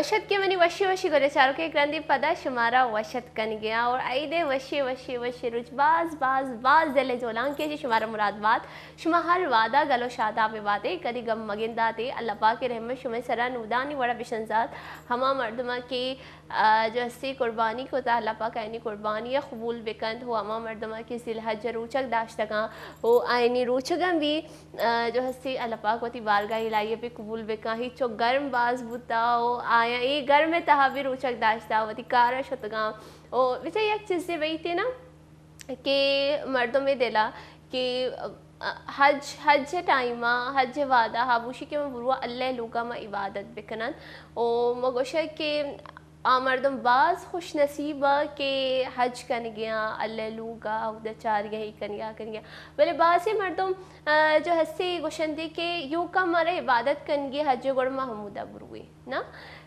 वशत के मनी वशी वशी करे चारों के क्रंदी पदा शुमारा वशत कन गया और आई दे वशी वशी वशी रुच बाज बाज बाज दिले जोलांग के जी शुमारा मुराद बात शुमा हर वादा गलो शादा पे वादे कदी गम मगिंदा ते अल्लाह पाक के रहमत शुमे सरा नूदानी वड़ा बिशनजात हमा मर्दमा की जो हस्ती कुर्बानी को ता अल्लाह पाक आईनी कुर्बानी कबूल बेकंद हो हमा मर्दमा की जिलहज रोचक दाश्तगा हो आईनी रोचगम भी जो हस्ती अल्लाह पाक वती बारगाह इलाही पे कबूल बेका ही चो गर्म बाज बुताओ आया ये गर्म में तहा भी रोचक दाश्ता वती कारा शतगा ओ वैसे एक चीज़ से वही थी ना कि मर्दों में दिला कि हज टाइम हज वादा हाबूशी के बुरुआ अल्लाह लोगा मा इबादत बिकनन ओ मगोशा के मर्दम बाज खुश नसीब के हज कन गया अल्लाह लूगा उधर चार गया ही कन गया बोले बाज मर्दम जो हस्से गोशंदी के यू का मारा इबादत कन गया हज गोड़ महमूदा बुरुए ना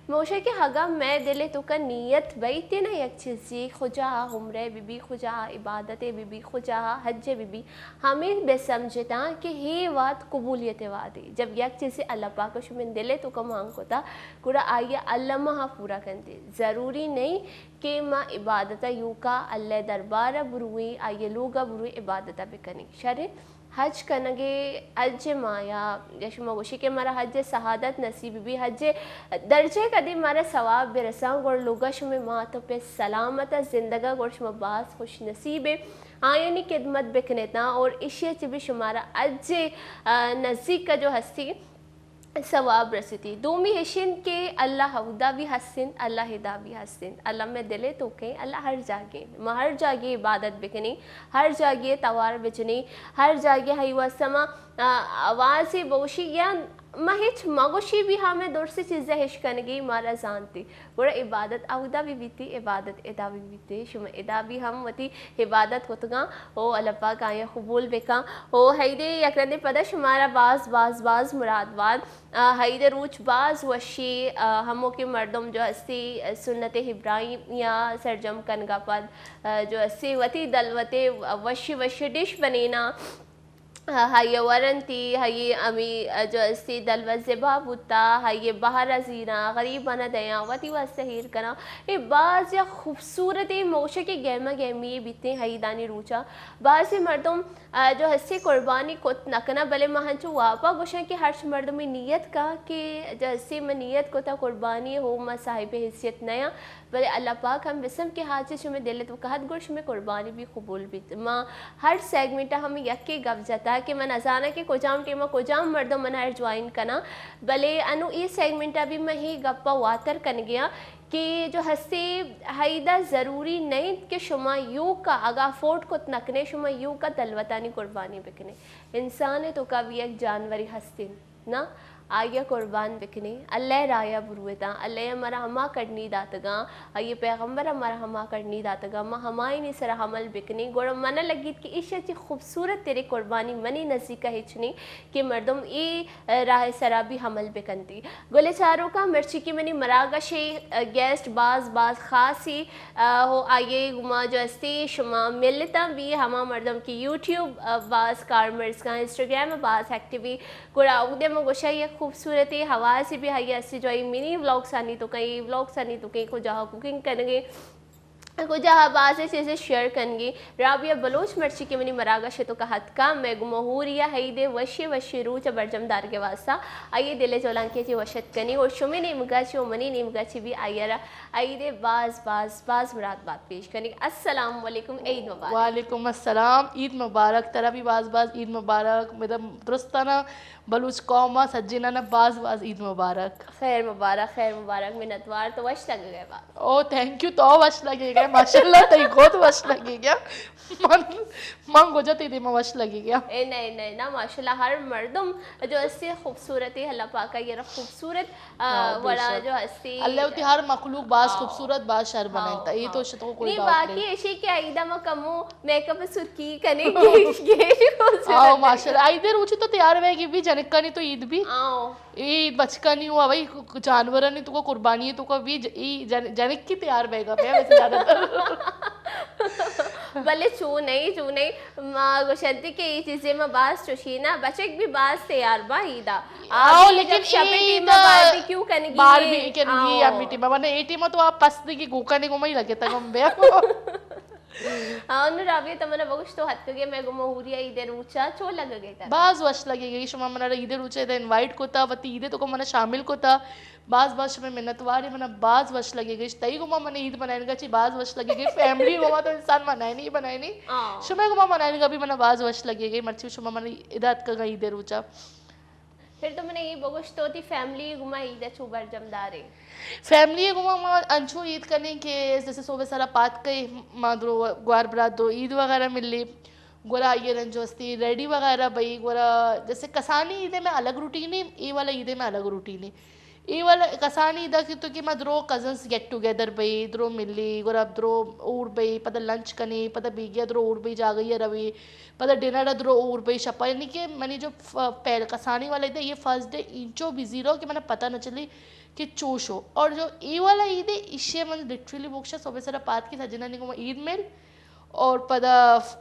मोशे के हगा मैं दिले तो का नीयत बैठे ना एक चीज़ खुजा हमरे बीबी खुजा इबादत बीबी खुजा हज बीबी हमें बेसमझता कि हे बात कबूलियत वादे जब एक चीज़ अल्लाह पाक शुमिन दिले तो का मांग होता कुरा आइए अल्लाह महा पूरा कर दे ज़रूरी नहीं कि माँ इबादत यू का अल्लाह दरबार बुरुई आइए लोगा बुरुई इबादत बिकनी शरे हज कनगे हज माया जैसे मगोशी के मारा हज शहादत नसीब भी हज दर्जे कदी मारा सवाब बेरसा गोड़ लोगा शुमे माँ तो पे सलामत जिंदगा गोड़ शुमा बास खुश नसीब आयनी खिदमत बिकनेता और इशिया च भी शुमारा अज नज़दीक का जो हस्ती सवाब रसीती दोमी हिशिन के अल्लाह हवदा भी हसन अल्लाह हिदा भी हसन अल्लाह में दिले तो के अल्लाह हर जागे इबादत बिकनी हर जागे तवार बिचनी हर जागे हई वसमा आवाज़ बोशी या महिच मगोशी भी हमें दूर से चीज़ें हिश कनगी मारा जानती बोरा इबादत अवदा भी बीती इबादत एदा भी बीती शुम एदा भी हम वती इबादत होतगा ओ अल्लाह पाक आया कबूल बेका ओ हैदे यकरदे पदा शुमारा बाज बाज बाज मुरादबाद हैदे रूच बाज वशी हमों के मर्दम जो हस्ती सुन्नत इब्राहिम या सरजम कनगा पद जो हस्ती वती दलवते वशी वशी डिश बनेना हाय वरंती हाय अमी जो अस्सी दलवा ज़िबा बुता हाय बहर ज़ीना गरीब बना दया वती वस्तहीर करा ये बाज़ या खूबसूरत मोशे के गहमा गहमी बीते हाई दानी रूचा बाज़ मर्दम जो हस्से कुर्बानी को नकना भले महंचो वापा गोशा कि हर्ष मर्द में नियत का कि जो हस्से में नियत को था कुर्बानी हो मा साहिब हैसियत नया भले अल्लाह पाक हम विसम के हाथ से शुमे दिले तो कहत गोश में कुर्बानी भी कबूल भी माँ हर सेगमेंट हमें यके गप जाता कि मन अजाना के कोजाम टेमा कोजाम मर्दों मन हर ज्वाइन कना भले अनु ये सेगमेंट अभी मैं ही गप्पा वातर कन गया कि जो हस्ते हाइदा ज़रूरी नहीं कि शुमा यू का आगा फोर्ट को नकने शुमा यू का दलवतानी कुर्बानी बिकने इंसान है तो कभी एक जानवरी हस्ती ना आया कुर्बान बिकने अल्लाह राया बुरुएता अल्लाह हमारा हमा करनी दातगा ये पैगंबर हमारा हमा करनी दातगा माँ हमारी नहीं सरा हमल बिकने गोड़ मन लगी कि इश्ची खूबसूरत तेरे कुर्बानी मनी नज़ीका हिचनी कि मर्दम ये राह सरा भी हमल बिकनती गोले चारों का मिर्ची की मनी मरागशे गेस्ट बाज बाज खासी हो आइए गुमा जो अस्ती शुमा मिलता भी हमा मर्दम की यूट्यूब बाज कारमर्स का इंस्टाग्राम बाज एक्टिवी गोड़ा उदे में गोशा ये खूबसूरत हवा से भी हाई ऐसी जो मिनी व्लॉग्स आनी तो कहीं व्लॉग्स आनी तो कहीं को जहाँ कुकिंग करेंगे को जहाँ बाज़ चीज़ें शेयर करेंगे राबिया बलोच मर्ची के मनी मरागा शतो का हद का मैं गुमहूरिया हैदे वशी वशी रूच बरजमदार के वास्ता आइए दिले जोलान के जी वशत कनी और शुमे ने मुगाची और मनी ने मुगाची भी आइए आइए बाज़ बाज़ बाज़ मुराद बात पेश करेंगे अस्सलाम वालेकुम ईद मुबारक वालेकुम अस्सलाम ईद मुबारक तरह भी बाज़ बाज़ ईद मुबारक मतलब दुरुस्ताना बलूच कौमा सज्जिना ना बाज़ बाज़ ईद मुबारक खैर मुबारक मिन्नतवार तो वश लग गए बात ओ थैंक यू तो वश लगेगा माशाल्लाह तई बहुत वश लगेगा मन गोजती थी मैं वश लगेगा ए नहीं ना माशाल्लाह हर मर्दम जो इससे खूबसूरत है अल्लाह पाक का ये खूबसूरत बड़ा जो हस्ती अल्लाह उती हर मखलूक बास खूबसूरत बास शर बनाता ये तो शतो कोई नहीं बात बाकी ऐसे कि आइदा म कमो मेकअप सुर्खी कने के आओ माशाल्लाह आई देर ऊंची तो तैयार रहेगी भी जनका नहीं तो ईद भी आओ ईद बचका नहीं हुआ भाई जानवर नहीं तुको कुर्बानी है तुको भी जनक की तैयार रहेगा मैं वैसे ज्यादातर भले चू नहीं माँ गोशंती के ये चीजें में बास चुशी ना बच्चे भी बास थे यार बा ईदा आओ लेकिन शपेटी में बारबी क्यों कनेगी बारबी कनेगी या मीठी में वरना एटी में तो आप पसदी की गोका ने गुमाई लगे तक हम बे అవును రాబియా తమన బగుష్తో హత్కగే మేగుమ ఊరియా ఇదే రూచా చో लगगे ता बाज वश लगेगी शुमा मना इधर ऊंचे इधर इनवाइट कोता वती इधर तो को मना शामिल कोता बाज बाज में मिन्नतवारी मना बाज वश लगेगी तई गुमा मने ईद बनाने का ची बाज वश लगेगी फैमिली गुमा तो इंसान मनाए नहीं बनाए नहीं शुमा गुमा मनाने का भी मना बाज वश लगेगी मर्ची शुमा मना इधर का इधर ऊंचा फिर तो मैंने ये बगुश्तो थी फैमिली गुमा ईद चुबर जमदारे फैमिली गुमा माँ अंशु ईद करने के जैसे सोबे सारा पात कई मादरो ग्वार बरात दो ईद वगैरह मिल ली गोरा ये रंजोस्ती रेडी वगैरह भाई गोरा जैसे कसानी ईदे में अलग रूटीन है ये वाला ईदे में अलग रूटीन है ये वाला कसानी ईदा की तो कि मैं द्रो कजन्स गेट टुगेदर भाई द्रो मिली गोरा द्रो ऊर भाई पता लंच कनी पता बीगिया द्रो ऊर भाई जा गई है रवि पता डिनर द्रो ऊर भाई शपा यानी कि मैंने जो पहले कसानी वाला ईद है ये फर्स्ट डे इंचो बिजी रहो कि मैंने पता न चली कि चोश हो और जो ये वाला ईद है इसे मैंने लिटरली बोक्शा सोबे सारा पात की सजना नहीं को ईद मेल और पता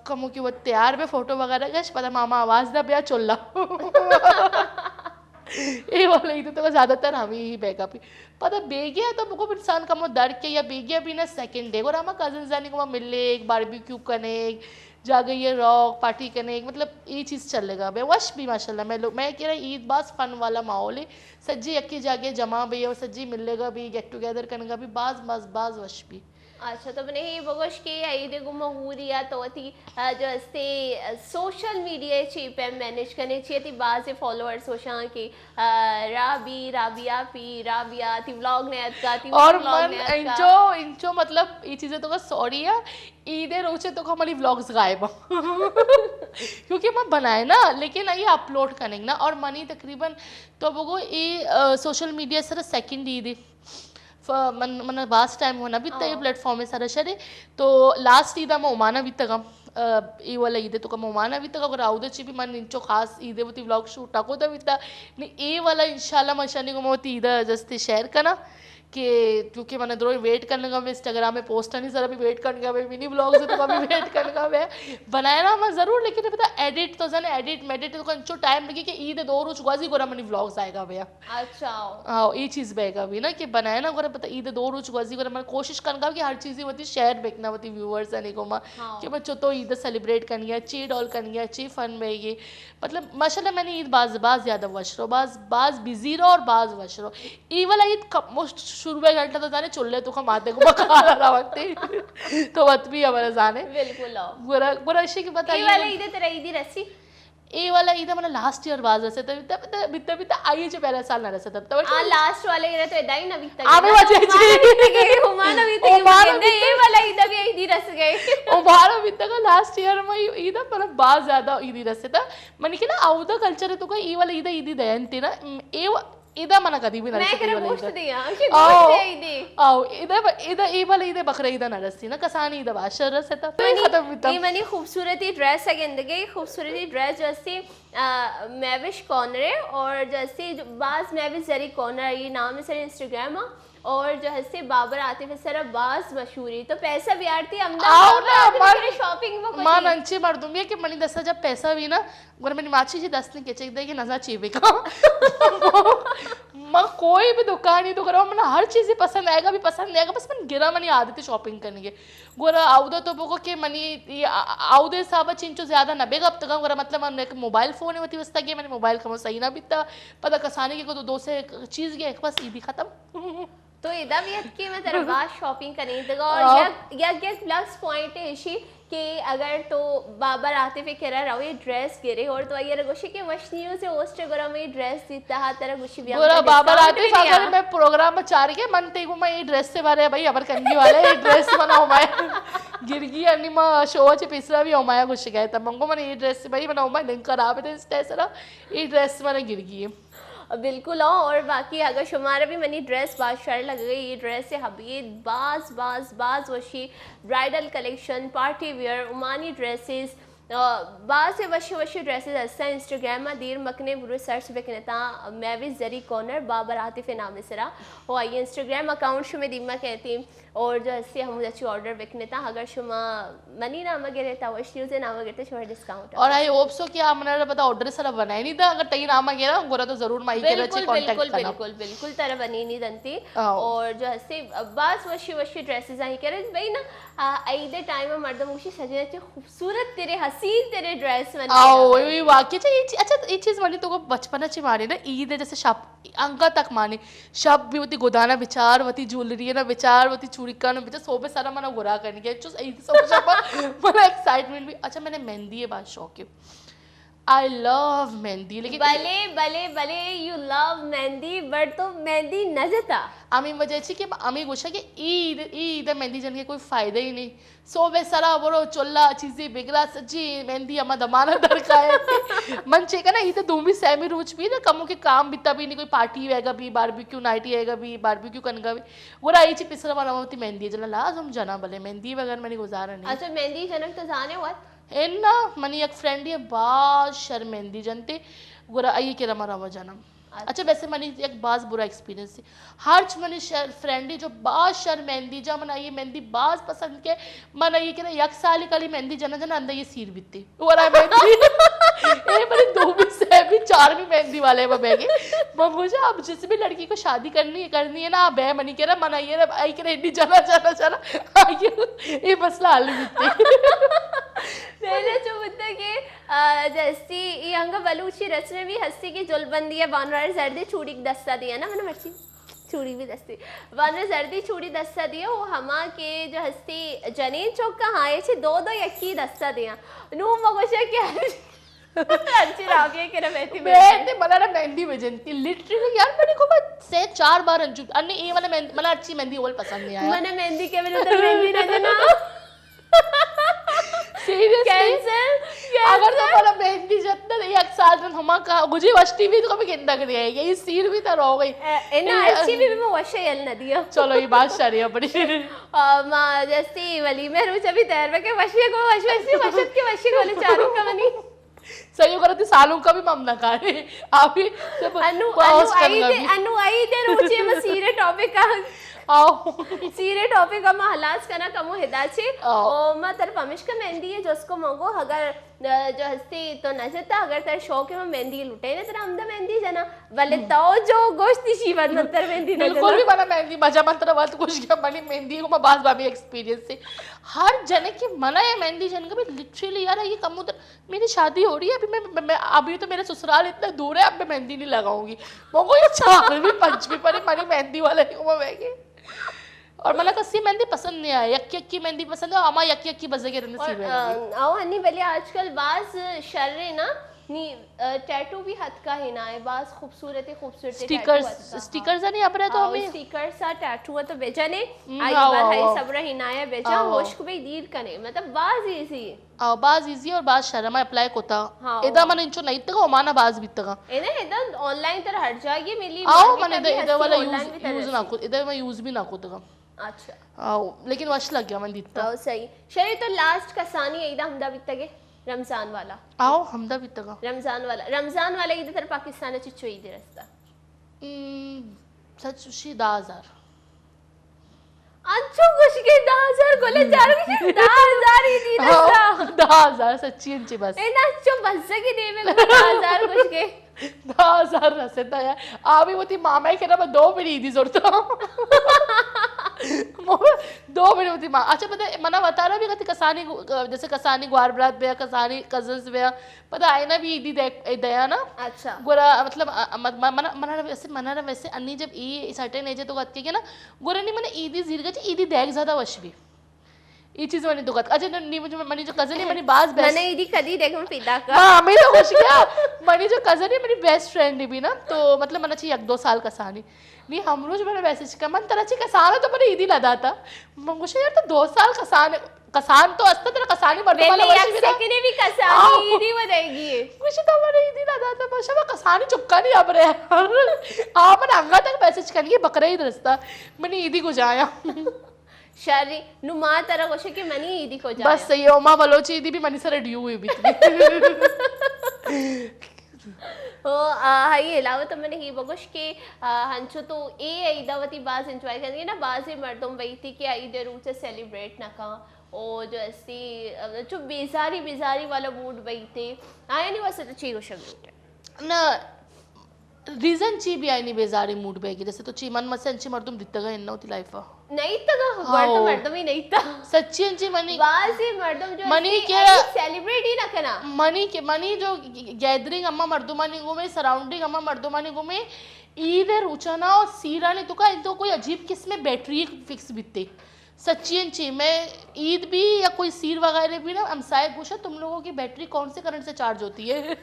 कमो कि वो तैयार में फोटो वगैरह गश पता मामा आवाज दा ब्याह चोल्ला ये वाला ईद तो ज्यादातर हमें ही बैकअप ही पता बेगिया तो मुझको इंसान का मो डर के या बेगिया भी ना सेकंड डे और हमारा कजन जाने को मिले एक बारबेक्यू करने जा गई है रॉक पार्टी करने मतलब ये चीज़ चलेगा भाई वश भी माशाल्लाह मैं कह रहा ईद बास फन वाला माहौल है सज्जी अक्की जाके जमा भी और सज्जी मिलेगा भी गेट टुगेदर करने का भी बाज वश भी अच्छा तो मैंने ही बगोश के ईद गुमा हुरिया तो थी जो अस्ते सोशल मीडिया ची पे मैनेज करने चाहिए थी बाज़ फॉलोअर्स होशा की राबिया थी व्लॉग ने अटका थी और मन इंचो मतलब ये चीज़ें तो का सॉरी है ईदे रोचे तो हमारी व्लॉग्स गायब क्योंकि मैं बनाए ना लेकिन ये अपलोड करेंगे ना और मनी तकरीबन तो वो ये social media sir second Eid मन बास टाइम होना भी तय प्लेटफॉर्म है सारा शरे तो लास्ट ईद में ओमाना भी तक ये वाला ईद तो कम ओमाना भी तक अगर आउदे ची भी मन इंचो खास ईदे वो व्लॉग शूट टाको तो भी नहीं ये वाला इंशाल्लाह मशानी को मोती ईद जस्ते शेयर करना कि क्योंकि मैंने दो वेट करने का मैं इंस्टाग्राम में पोस्ट नहीं सर अभी वेट करने का मैं मिनी ब्लॉग से तो कभी वेट करने का मैं बनाया ना मैं ज़रूर लेकिन पता एडिट तो जाने एडिट मेडिट तो कंचो टाइम लगे कि ईद दो रोज गुआजी गोरा मनी ब्लॉग्स आएगा भैया अच्छा हाँ ये चीज़ बेगा भी ना कि बनाया ना गोरा पता ईद दो रोज गुआजी गोरा मैं कोशिश करना कि हर चीज़ होती शेयर बेचना होती व्यूअर्स आने को माँ कि बच्चों तो ईद सेलिब्रेट करनी है ची डॉल करनी है ची फन में ये मतलब माशाल्लाह मैंने ईद बाज ज़्यादा वशरो बाज बिजी रहो और बाज वशरो ई वाला ईद शुरू में घंटा तो जाने चुल्ले तो हम आते को बका रहा वक्त तो वत भी हमारे जाने बिल्कुल बुरा इसी की बताइए ये वाला ईद तेरा ईदी रसी ये वाला ईद मैंने लास्ट ईयर बाज रसे तब बित्ता आइए जो पहले साल ना रसे तब लास्ट वाले ईद तो इदाई ना बित्ता आवे वजह जी हुमाना बित्ता ये वाला ईद भी ईदी रस गए ओ बारा बित्ता का लास्ट ईयर में ईद पर बाज ज्यादा ईदी रसे था मैंने कि ना आउदा कल्चर है तो का ये वाला ईदी दयंती ना ए इदा मना कभी भी ना मैं करे गोश्त दिया कि गोश्त है ईदी आओ इदा ये वाला ईद बकरा ईद ना रसी ना कसानी ईद बाशर रस था तो खत्म बिता ये मनी खूबसूरती ड्रेस है गंदगी खूबसूरती ड्रेस जैसे मैविश कॉर्नर है और जैसे बाज मैविश जरी कॉर्नर ये नाम है सर इंस्टाग्राम और जो है बाबर आतिफ सर बाज मशहूरी तो पैसा भी आरती अहमदाबाद शॉपिंग वो मां अंची मार दूंगी कि मनी दसा जब पैसा भी ना गुर मेरी माची जी दस ने के चाहिए कि नजा चीवे का मां कोई भी दुकान ही तो करो मैंने हर चीज ही पसंद आएगा भी पसंद नहीं आएगा बस मन गिरा मनी आदत शॉपिंग करने के गोरा आउदा तो बोको के मनी आउदे साबा चिंचो ज्यादा न बेगा अब तक गोरा मतलब मन एक मोबाइल फोन है होती वस्ता के मैंने मोबाइल कमो सही ना बिता पता कसाने के को तो दो से चीज के एक बस ईदी खत्म तो इदा भी कि मैं तेरा बात शॉपिंग करनी थी और या प्लस पॉइंट है इसी कि अगर तो बाबर आते पे कह रहा ये ड्रेस गिरे और तो ये गोशी के मशनियों से ओस्टग्राम में ड्रेस देता है तेरा गोशी भी पूरा बाबर आते अगर मैं प्रोग्राम में चार के मन ते को मैं ये ड्रेस से बारे भाई अबर कंगी वाला ये ड्रेस मना होमाय गिरगी आणि म शो चे पिसरा भी होमाया गोशी गए तब मंगो मन ये ड्रेस से भाई मना होमाय लिंक करा पे इंस्टा सरा ये ड्रेस मना गिरगी है बिल्कुल और बाकी अगर शुमारा भी मनी ड्रेस बादशाह लग गई ये ड्रेस से हबीब बाज वशी ब्राइडल कलेक्शन पार्टी वेयर उमानी ड्रेसेस बाज से वशी ड्रेसेस हस्ता इंस्टाग्राम में दीर मकने बुरे सर्च बेकनेता मैं भी जरी कॉर्नर बाबर आतिफ नाम सरा वो आई इंस्टाग्राम अकाउंट शुमे दिमा कहती और जो हस्ती हम अच्छी ऑर्डर बेकनेता अगर शुमा मनी नाम गे रहता वो यूज नाम गे शुमा डिस्काउंट और आई होप सो कि आप मना पता ऑर्डर सारा बनाई नहीं था अगर तई नाम गेरा गोरा तो जरूर माई के रचे कांटेक्ट करना बिल्कुल बिल्कुल तरह बनी नहीं दंती और जो हस्ती बाज वशी ड्रेसेस आई कह रहे भाई ना आईदे टाइम में मर्दम मुशी सजे अच्छे खूबसूरत तेरे हसीन तेरे ड्रेस बने आओ वही वाकई अच्छा ये चीज वाली तो को बचपन ची मारी ना ईद है जैसे शब अंका तक माने शब भी होती गोदाना विचार वती ज्वेलरी ना विचार वती चूड़िका ना विचार सोबे सारा मना गोरा करने के जो ईद सब शब मना एक्साइटमेंट भी अच्छा मैंने मेहंदी है बात शौक है आई लव मेहंदी लेकिन भले यू लव मेहंदी बट तो मेहंदी नजता आम्ही मजाची की आम्ही गोष्ट की ईद मेहंदी जन के कोई फायदा ही नहीं सोबे सारा बरो चोल्ला चीजें बिगड़ा सच्ची मेहंदी अमा दमाना दरका है मन चेका ना ईद दूमी सैमी रोज भी ना कमों के काम बिता भी नहीं कोई पार्टी वेगा भी बारबेक्यू नाइटी आएगा भी बारबेक्यू कनगा भी वो आई ची पिसरा बनावती मेहंदी जला लाज हम जना भले मेहंदी वगैरह मैंने गुजारा नहीं अच्छा मेहंदी जनक तो जाने हुआ एन्ना मनी एक फ्रेंड है बाज शर्मेंदी जनते गुरा आई के रमा रवा जनम अच्छा वैसे मनी एक बाज बुरा एक्सपीरियंस है हर मनी फ्रेंड है जो बाज शर्मेंदी जा मना ये मेहंदी बाज पसंद के मना ये के एक साल कली मेहंदी जना जना अंदर ये सीर बित्ती वरा मेहंदी ये मनी दो भी से भी चार भी मेहंदी वाले में बैगे मुझे अब जिस भी लड़की को शादी करनी है ना बे मनी के मना ये आई के हिंदी जना ये मसला हल बित्ती पहले जो मुद्दा के जैसी ये अंग बलूची रस्म भी हस्ती की जुलबंदी है बानर जर्दी चूड़ी दस्ता दिया ना मैंने मर्ची चूड़ी भी दस्ती बानर जर्दी चूड़ी दस्ता दिया वो हमा के जो हस्ती जनीन चौक का हाए छे दो यकी दस्ता दिया नू मगोशा क्या अच्छी रागे के रहती मैं मला ना मेहंदी बजनती लिटरली यार मैंने को से 4 बार अंजू अन्य ये वाला मला अच्छी मेहंदी ओल पसंद नहीं आया मैंने मेहंदी के बिना तो मेहंदी ना जना सीरियसली अगर तो मला मेहंदी जतना एक साल जन हमा का गुजे वष्टी भी तो कभी केंदा कर दिया ये सीर भी तो रह गई एना अच्छी भी मैं वशे यल न दिया चलो ये बात सारी अपनी मां जैसी वली में रुच अभी तैयार में के वशे को वशत के वशे को चारों का बनी सही करती सालों का भी मामला का है आप ही सब अनु आई दे रुचि में सीरे टॉपिक का आओ सीरे टॉपिक का हलास करना कमो हिदाचे ओ मैं तर पमिश का मेहंदी है जिसको मंगो अगर जो हस्ती तो नजता अगर तर शौक है मैं मेहंदी लुटे ना तर हमदा मेहंदी जना भले तो जो गोश्ती शिवत मंतर मेहंदी ना बिल्कुल भी बना मेहंदी मजा मंत्र बात कुछ क्या बनी मेहंदी को मैं बात बाबी एक्सपीरियंस से हर जने की मना है मेहंदी जन का भी लिटरली यार ये कम उधर मेरी शादी हो रही है अभी मैं अभी तो मेरा ससुराल इतना दूर है अब मैं मेहंदी नहीं लगाऊंगी वो ये 4वीं 5वीं पर मनी मेहंदी वाले को मैं और मला कसी मेहंदी पसंद नहीं आया यक्की मेहंदी पसंद है अमा यक्की बजे रहने सी मेहंदी आओ हनी भले आजकल बाज शर्रे ना नी टैटू भी हद का ही ना है बाज खूबसूरत स्टिकर्स नहीं अपने तो हमें स्टिकर सा टैटू तो बेचा ने आई बार है सब रही ना है बेचा होश को भी दीर कने मतलब बाज इजी बाज इजी और बाज शर्मा अप्लाई कोता एदा मन इंचो नहीं तक ओमाना बाज बितगा एने एदा ऑनलाइन तर हट जाएगी मिली आओ मन एदा वाला यूज ना को एदा मैं यूज भी ना कोतगा अच्छा आओ लेकिन वश लग गया मन दित्ता आओ सही शरी तो लास्ट कसानी एदा हमदा बितगे रमजान वाला आओ हमदा बितगा रमजान वाला ईद तर पाकिस्तान चिचो ईद रस्ता सच शी 10000 अच्छो खुश के 10000 गोले चार के 10000 ईद रस्ता 10000 सच्ची अंची बस ए ना अच्छो बस के दे में 10000 खुश के 10000 रसेता यार आवी होती मामा के ना 2 मिनट ईदी जोड़ता 2 मिनट होती माँ अच्छा पता मना बता रहा भी कहती कसानी जैसे कसानी ग्वार बरात बया कसानी कजन्स बया पता आए ना भी ईदी दया ना अच्छा गोरा मतलब मना वैसे अन्नी जब ई सर्टेन एज तो कहती है ना गोरा नहीं मैंने ईदी जीर गई ईदी देख ज्यादा वश भी ये चीज मनी दुखत अच्छा नहीं मुझे मनी जो कजन है मनी बाज बेस्ट मैंने ईदी कदी देख मैं पिता का हां मैं तो खुश गया मनी जो कजन है मेरी बेस्ट फ्रेंड है भी ना तो मतलब मना चाहिए 1-2 साल कसानी नहीं हम रोज मैंने मैसेज का मन तरह ची कसाना तो मैंने ईदी लदा था मंगुशा यार तो 2 साल कसान तो अस्ता तेरा कसानी बढ़ने वाला वैसे एक सेकंड भी कसानी ईदी बदेगी कुछ तो मैंने ईदी लदा था बस मैं कसानी चुपका नहीं अब रहे हां मैंने अंगा तक मैसेज करनी बकरा ईद रस्ता मैंने ईदी को जाया शारी नुमा तरह गोशे कि मनी ईदी को जाए बस सही ओमा बलोची दी भी मनी सर ड्यू हुई भी हो हाई अलावा तो मैंने ही बगुश के हंचो तो ए ईदावती बाज एंजॉय करेंगे ना बाजी मर्दों वही थी कि ईद रूट से सेलिब्रेट ना का और जो ऐसी जो बेजारी बेजारी वाला मूड वही थे आया नहीं वैसे तो चाहिए गोशा ना रीजन ची भी आई नहीं बेजारी मूड बेगी जैसे तो ची मन मसे मर्दुम दित्तगा इन्ना होती लाइफ नहीं तगा मर्दम मर्दम ही नहीं था सच्ची अंची मनी बाजी मर्दम जो मनी के सेलिब्रेट ही ना करना मनी जो गैदरिंग अम्मा मर्दुमानी गुमे सराउंडिंग अम्मा मर्दुमानी गुमे ईद रुचना और सीरा ने तो का इन तो कोई अजीब किस्म बैटरी फिक्स बीतते सच्ची अंची मैं ईद भी या कोई सीर वगैरह भी ना हमसाए पूछा तुम लोगों की बैटरी कौन से करंट से चार्ज होती है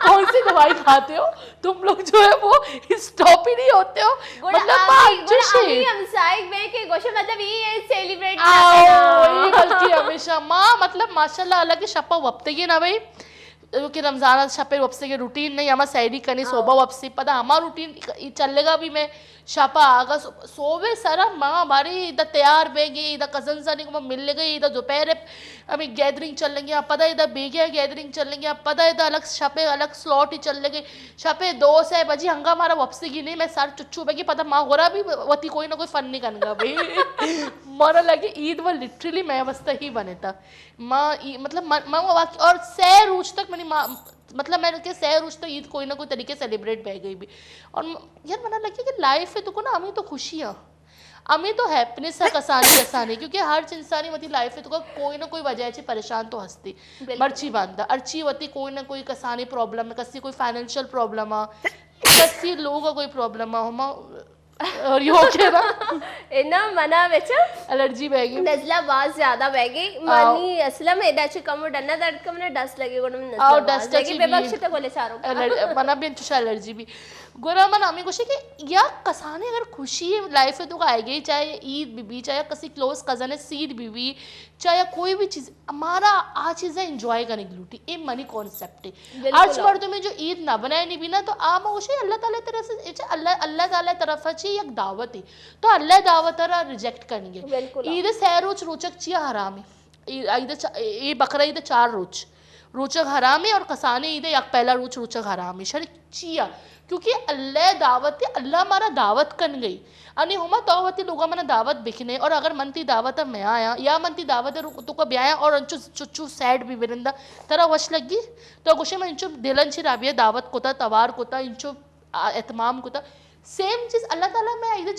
कौन सी दवाई खाते हो तुम लोग जो है वो स्टॉप ही नहीं होते हो अभी हम साइक में के गोशे मतलब ये सेलिब्रेट ये गलती हमेशा माँ मतलब माशाल्लाह अल्लाह के शपा वप्ते के ना भाई कि रमजान छपे वपसे के रूटीन नहीं हमारा सैरी करनी सोबा वपसी पता हमारा रूटीन चलेगा भी मैं छापा आगा सोवे सारा माँ बारी इधर तैयार बेगी इधर कजन सानी को मिल गई इधर दोपहर अभी गैदरिंग चल लेंगे आप पता इधर बेगिया गैदरिंग चल लेंगे आप पता इधर अलग छपे अलग स्लॉट ही चल लेंगे छपे 2 बजे हंगा हमारा वापसी की नहीं मैं सारे चुच्चू बेगी पता माँ हो रहा भी वती कोई ना कोई फन नहीं करना भाई मरा लगे ईद वो लिटरली मैं अवस्था ही बने था माँ मतलब माँ और सैर रूज तक मैंने माँ मतलब मैंने के सैर उस तो ईद कोई ना कोई तरीके सेलिब्रेट बह गई भी और यार मना लगे कि लाइफ है तो को ना हमें तो खुशियाँ हमें तो हैप्पीनेस है कसानी क्योंकि हर इंसानी मती लाइफ है तो कोई ना कोई वजह से परेशान तो हंसती मर्ची बांधता अर्ची वती कोई ना कोई कसानी प्रॉब्लम है कसी कोई फाइनेंशियल प्रॉब्लम है कसी लोगों का कोई प्रॉब्लम है और ये हो क्या ना इना मना बेचा एलर्जी बैगी नजला बात ज्यादा बैगी मनी असलम एदाची कम डन्ना दर्द कम ने डस्ट लगे गुण में आओ डस्ट लगी बेबख्श तो बोले चारों मना भी चुशा एलर्जी भी गोरा मन हमें कुछ कि या कसाने अगर खुशी लाइफ है तो आएगी चाहे ईद बीबी चाहे किसी क्लोज कजन है सीड बीबी चाहे कोई भी चीज़ हमारा आ चीज़ें इंजॉय करने की लूटी ये मनी कॉन्सेप्ट है आज मर्दों में जो ईद ना बनाए नहीं भी ना तो आम उसे अल्लाह ताला तरफ से अल्लाह ताला तरफ अच्छी एक दावत है तो अल्लाह दावत रिजेक्ट करेंगे ईद सै रोज रोचक चिया हराम है ये बकरा ईद 4 रोज रोचक हराम है और कसाने ईद एक पहला रोज रोचक हराम है शर चिया क्योंकि अल्लाह दावत है अल्लाह हमारा दावत कन गई आणि हुमा तोवती लोग मना दावत बिखने और अगर मनती दावत मैं आया या मनती दावत तो को ब्याया और अंचु चुच्चू सैड भी विरिंदा तरह वश लगी तो गुशे में इंचु दिलन छि राबिया दावत कोता तवार कोता इंचु एतमाम कोता सेम चीज अल्लाह ताला मैं इधर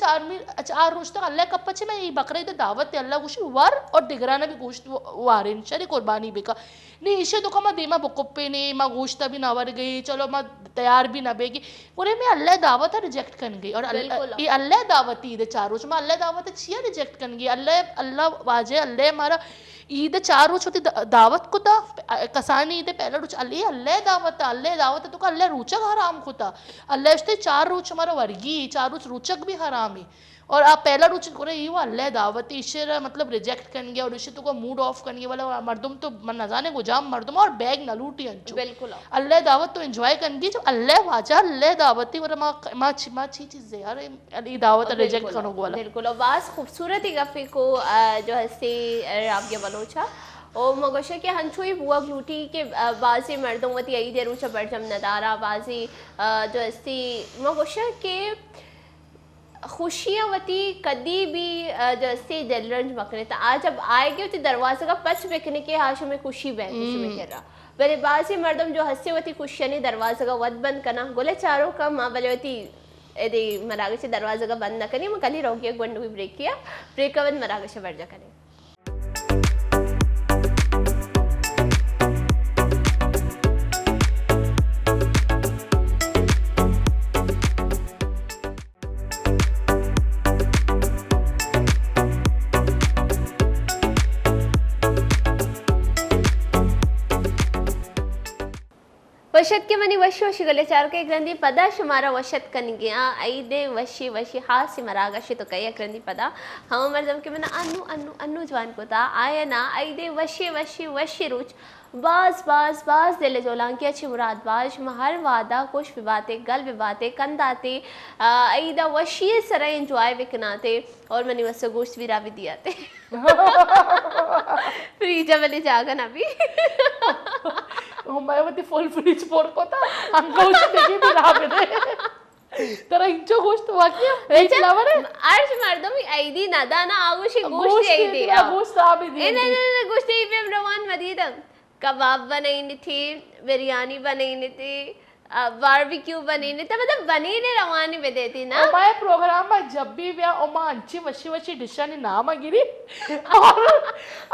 4 रोज तक अल्लाह कपचे मैं ये बकरा इधर दावत है अल्लाह गुशी वार और दिगराना भी गोश्त वारिन शरी कुर्बानी बेका नहीं इसे तो कमा देमा बकुप्पे ने माँ गोश्त भी ना वर गई चलो माँ तैयार भी ना बेगी पूरे में अल्लाह दावत रिजेक्ट कर गई और ये अल्लाह दावत इधर 4 रोज में अल्लाह दावत छिया रिजेक्ट कर गई अल्लाह वाजे अल्लाह हमारा ईद 4 रोज होती दावत को था कसानी ईद पहला रोज अल्लाह दावत तो अल्लाह रोचक हराम खुता अल्लाह इसते 4 रोज हमारा वर्गी 4 रोज रोचक भी हराम है और आप पहला रोज करे ये वो अल्लाह दावत इशे मतलब रिजेक्ट कर गया और इसे तो को मूड ऑफ कर गया वाला मर्दुम तो मन न जाने को जाम मर्दुम और बैग न लूटी अंचू बिल्कुल अल्लाह दावत तो एंजॉय कर गई जो अल्लाह वाजा अल्लाह दावत ही और माँ छी चीज़ है यार ये दावत रिजेक्ट करो वाला बिल्कुल और बास खूबसूरत ही गफे को जो हस्ती राबिया बलोचा और मगोशा के हंचुई बुआ ग्लूटी के बाजी मर्दों वती आई देर ऊंचा बरजम नदारा बाजी जो हस्ती मगोशा के खुशियाँ वती कदी भी जो हस्ती दिलरंज मकरे था आज अब आएगी उती दरवाजे का पच बेकने के हाश में खुशी बैठ में कह रहा बले बाजी मर्दम जो हस्ती वती खुशियाँ नहीं दरवाजे का वद बंद करना गोले चारों का माँ बले वती यदि मरागे से दरवाजे का बंद ना करिए मैं कल ही रोकिए गंडू भी ब्रेक किया ब्रेक का बंद मरागे से वर्जा करें वशत के मनी वशी वशी गले चार के ग्रंथी पदा शुमारा वशत कनिगे ऐदे वशी वशी हासी मरागा शि तो कई ग्रंथी पदा हम मर्दम के मना अनु अनु अनु जवान को ता आयना ऐदे वशी वशी वशी रुच बास दिले जोलां की अच्छी मुराद बाज हर वादा कुछ विबाते गल विबाते कंदाते ऐदा वशी सरा एंजॉय विकनाते और मनी वस गोश्त भी रावी दियाते फ्रीज वाले जागन अभी मायावती फुल फ्रिज पड़कोता अंगौश देखी भी राबे तर इंचो गोष्ट वाक्य वेचलावरे आज मर्दम ऐदी नदाना आगोशी गोश्त ऐदी गोश्त राबे दी ए गोश्त पे रवान मदीदम कबाब बनाई थी बिरयानी बनाई थी बारबेक्यू बनी थी मतलब बनी ने रवानी में देती ना माय प्रोग्राम में जब भी व्या ओमा अंची वशी वशी डिशानी नाम गिरी और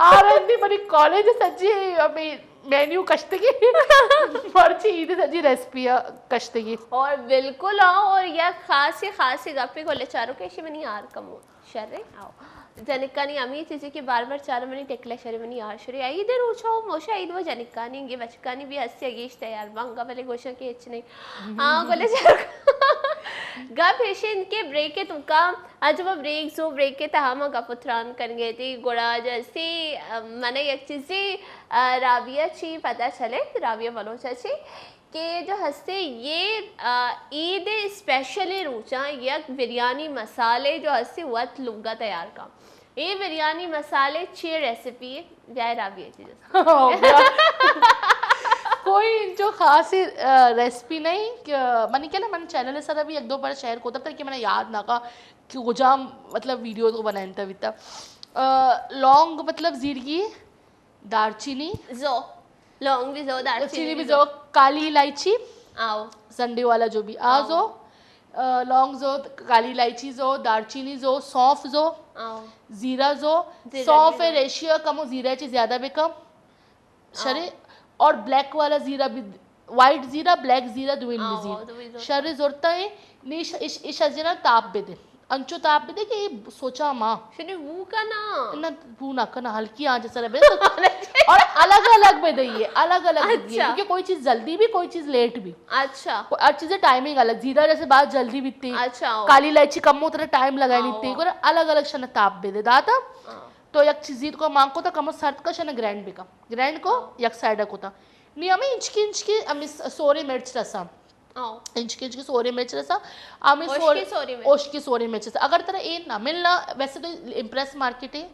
आरंदी बड़ी कॉलेज सज्जी अभी मेन्यू कश्तगी मर्ची ईद सजी रेसिपी कश्तगी और बिल्कुल आओ और यह खासी गप्पे को ले चारों के मनी यार कमो शर्रे आओ जनिकानी अमी चीज़ें कि बार चार मनी टेकले शरे मनी यार शरे आई इधर उछो मोशा ईद वो जनिकानी ये बचकानी भी हंसी अगीश तैयार बांगा वाले गोशा के अच्छे नहीं हाँ कोले चारों गप हेशन के ब्रेक के तुमका आज वो ब्रेक के तहामा गपुत्रान कर गए थे गोड़ा जैसे मने एक चीज़ें राबिया ची पता चले राबिया बलोचा ची कि जो हंसते ये ईद स्पेशली रूचा यक बिरयानी मसाले जो हंसते वत लुगा तैयार का ये बिरयानी मसाले ची रेसिपी है जाए राबिया चीज़ कोई जो खास रेसिपी नहीं मैंने क्या ना मैंने चैनल सर अभी एक दो बार शेयर को तब तक कि मैंने याद ना का कि गुजाम मतलब वीडियो तो बनाए था विता लौंग मतलब जीरगी दालचीनी जो लौंग भी जो दालचीनी भी जो काली इलायची आओ संडे वाला जो भी आ जो लौंग जो काली इलायची जो दालचीनी जो सौंफ जो आओ जीरा जो सौंफ है रेशियो कम हो जीरा ची ज्यादा भी कम शरे और ब्लैक वाला जीरा भी वाइट जीरा ब्लैक जीरा दुइन जीरा शरे जोरता है नीश इश अजरा ताप बे दे अंचो ताप बे दे कि सोचा माँ शरे वो का ना वो ना करना हल्की आंच से रहे और अलग अलग में दइए अलग अलग अच्छा। क्योंकि कोई चीज जल्दी भी कोई चीज लेट भी अच्छा और चीजें टाइमिंग अलग जीरा जैसे बात जल्दी बीतती अच्छा काली इलायची कम होता है टाइम लगाई नहीं और अलग अलग शन ताप बे दे दाता तो एक चीज को मांग को था कम सर्द का शन ग्रैंड बेका ग्रैंड को एक साइड को था नहीं हमें इंच की हमें सोरे मिर्च रसा इंच की सोरे मिर्च रसा हमें ओश की सोरे मिर्च रसा अगर तरह ये ना मिलना वैसे तो इम्प्रेस मार्केट है